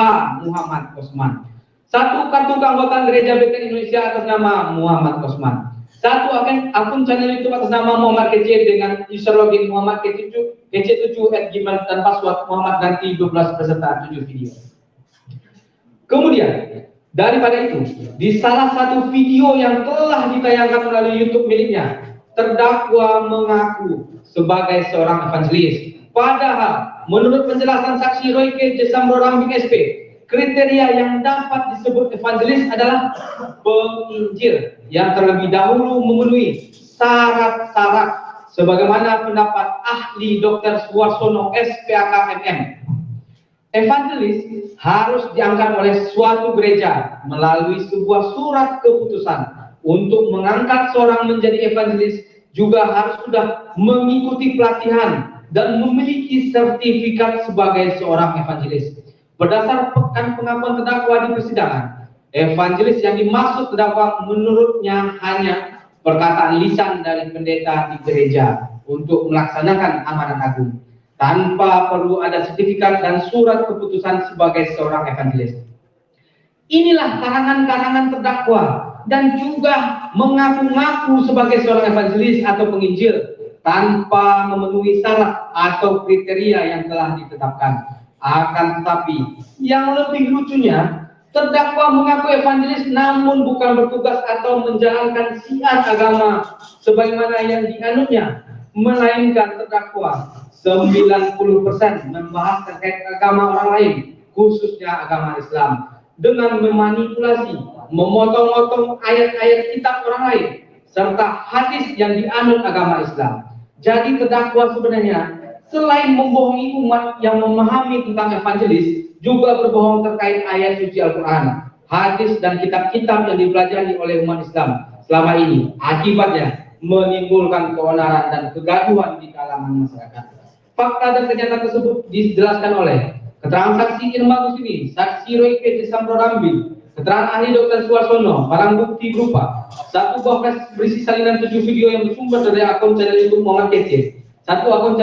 [SPEAKER 1] Muhammad Osman. 1 kartu keanggotaan Gereja BKN Indonesia atas nama Muhammad Osman. 1 akun channel YouTube atas nama Muhammad Kece dengan user login Muhammad Kece7 dan password Muhammad Ganti 12 beserta 7 video. Kemudian, daripada itu, di salah satu video yang telah ditayangkan melalui YouTube miliknya, terdakwa mengaku sebagai seorang evangelis. Padahal, menurut penjelasan saksi Royke Jesambro Rambing SP, kriteria yang dapat disebut evangelis adalah penginjil yang terlebih dahulu memenuhi syarat-syarat sebagaimana pendapat ahli Dr. Suwarsono SPAK MM. Evangelis harus diangkat oleh suatu gereja melalui sebuah surat keputusan. Untuk mengangkat seorang menjadi evangelis juga harus sudah mengikuti pelatihan dan memiliki sertifikat sebagai seorang evangelis. Berdasarkan pengakuan terdakwa di persidangan, evangelis yang dimaksud terdakwa menurutnya hanya perkataan lisan dari pendeta di gereja untuk melaksanakan amanat agung, tanpa perlu ada sertifikat dan surat keputusan sebagai seorang evangelis. Inilah karangan-karangan terdakwa dan juga mengaku-ngaku sebagai seorang evangelis atau penginjil tanpa memenuhi syarat atau kriteria yang telah ditetapkan. Akan tetapi, yang lebih lucunya, terdakwa mengaku evangelis namun bukan bertugas atau menjalankan syiar agama sebagaimana yang dianutnya, melainkan terdakwa 90% membahas terkait agama orang lain, khususnya agama Islam, dengan memanipulasi, memotong-motong ayat-ayat kitab orang lain, serta hadis yang dianut agama Islam. Jadi terdakwa sebenarnya selain membohongi umat yang memahami tentang evangelis, juga berbohong terkait ayat suci Al-Quran, hadis dan kitab-kitab yang dipelajari oleh umat Islam selama ini. Akibatnya menimbulkan keonaran dan kegaduhan di kalangan masyarakat. Fakta dan kenyataan tersebut dijelaskan oleh keterangan saksi Irma Gustini, saksi Royke Jesambro Rambil, keterangan ahli Dr. Suwarsono, barang bukti berupa 1 buah flash berisi salinan 7 video yang bersumber dari akun channel YouTube Muhammad Kece. 1 akun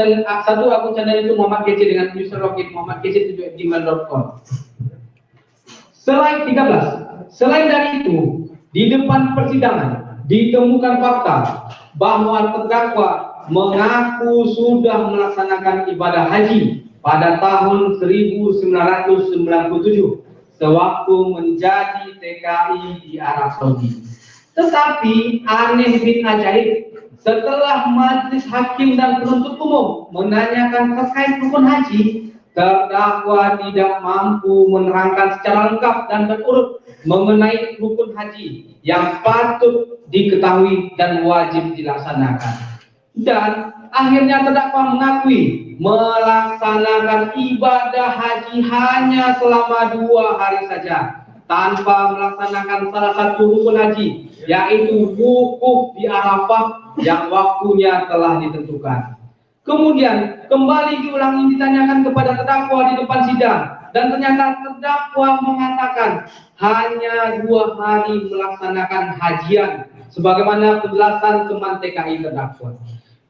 [SPEAKER 1] channel YouTube Muhammad Kece dengan user login Muhammad Kece7@gmail.com. Selain dari itu, di depan persidangan ditemukan fakta bahwa terdakwa mengaku sudah melaksanakan ibadah haji pada tahun 1997 sewaktu menjadi TKI di Arab Saudi. Tetapi aneh bin ajaib, setelah majelis hakim dan penuntut umum menanyakan terkait rukun haji, terdakwa tidak mampu menerangkan secara lengkap dan berurut mengenai rukun haji yang patut diketahui dan wajib dilaksanakan. Dan akhirnya terdakwa mengakui melaksanakan ibadah haji hanya selama 2 hari saja, tanpa melaksanakan salah satu rukun haji, yaitu wukuf di Arafah yang waktunya telah ditentukan. Kemudian kembali diulangi ditanyakan kepada terdakwa di depan sidang, dan ternyata terdakwa mengatakan hanya 2 hari melaksanakan hajian, sebagaimana penjelasan teman TKI terdakwa.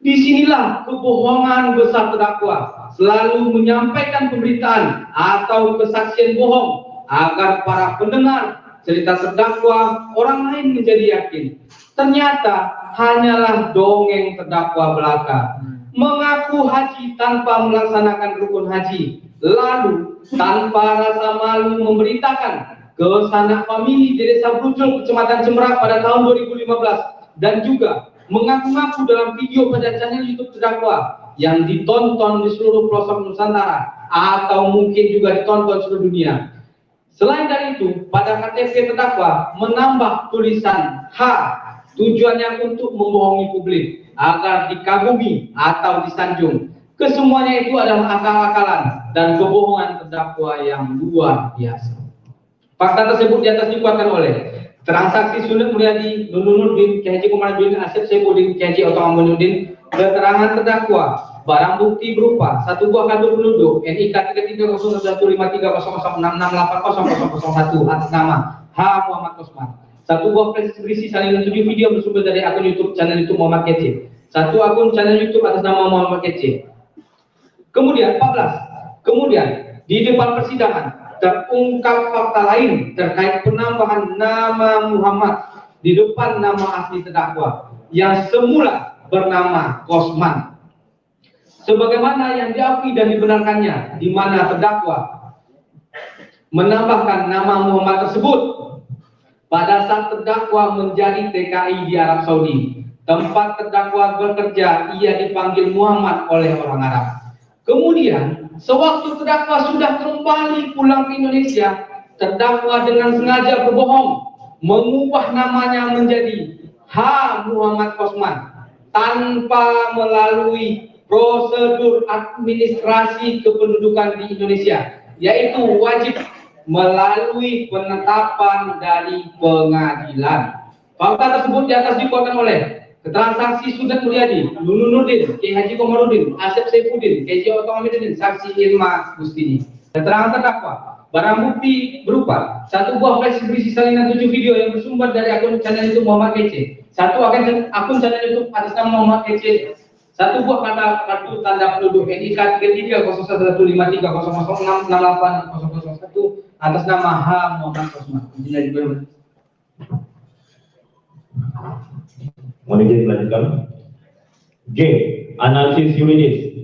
[SPEAKER 1] Disinilah kebohongan besar terdakwa, selalu menyampaikan pemberitaan atau kesaksian bohong agar para pendengar cerita terdakwa orang lain menjadi yakin. Ternyata hanyalah dongeng terdakwa belaka, mengaku haji tanpa melaksanakan rukun haji, lalu tanpa rasa malu memberitakan ke sanak famili di Desa Brujul, Kecamatan Jemberang pada tahun 2015, dan juga mengaku-ngaku dalam video pada channel YouTube terdakwa yang ditonton di seluruh pelosok Nusantara atau mungkin juga ditonton seluruh dunia. Selain dari itu, pada KTP terdakwa menambah tulisan H, tujuannya untuk membohongi publik agar dikagumi atau disanjung. Kesemuanya itu adalah akal-akalan dan kebohongan terdakwa yang luar biasa. Fakta tersebut di atas dikuatkan oleh transaksi Sunet Mulyadi, Nuruddin, Ki Haji Komarudin, Asep Saifuddin, Ki Haji Oto Aminuddin, keterangan terdakwa, barang bukti berupa 1 buah kartu penduduk NIK 3301530066680001 atas nama H. Muhammad Kosman, 1 buah flash berisi salinan 7 video bersumber dari akun YouTube channel YouTube Muhammad Kece, 1 akun channel YouTube atas nama Muhammad Kece. Kemudian 14, kemudian di depan persidangan terungkap fakta lain terkait penambahan nama Muhammad di depan nama asli terdakwa yang semula bernama Kosman, sebagaimana yang diakui dan dibenarkannya, di mana terdakwa menambahkan nama Muhammad tersebut pada saat terdakwa menjadi TKI di Arab Saudi. Tempat terdakwa bekerja, ia dipanggil Muhammad oleh orang Arab. Kemudian sewaktu terdakwa sudah kembali pulang ke Indonesia, terdakwa dengan sengaja berbohong, mengubah namanya menjadi H. Muhammad Kosman tanpa melalui prosedur administrasi kependudukan di Indonesia, yaitu wajib melalui penetapan dari pengadilan. Fakta tersebut di atas dikuatkan oleh keterangan saksi Sunet Mulyadi, Nuruddin, Ki Haji Komarudin, Asep Saifuddin, Ki Haji Oto Aminuddin, saksi Irma Gustini. Keterangan terdakwa, barang bukti berupa 1 buah flash berisi salinan 7 video yang bersumber dari akun channel YouTube Muhammad Kece, 1 akun channel YouTube atas nama Muhammad Kece, 1 buah kartu tanda penduduk NIK 3301530066680001 atas nama H. Muhammad Kosman.
[SPEAKER 5] Mohon izin dilanjutkan. G. Analisis yuridis.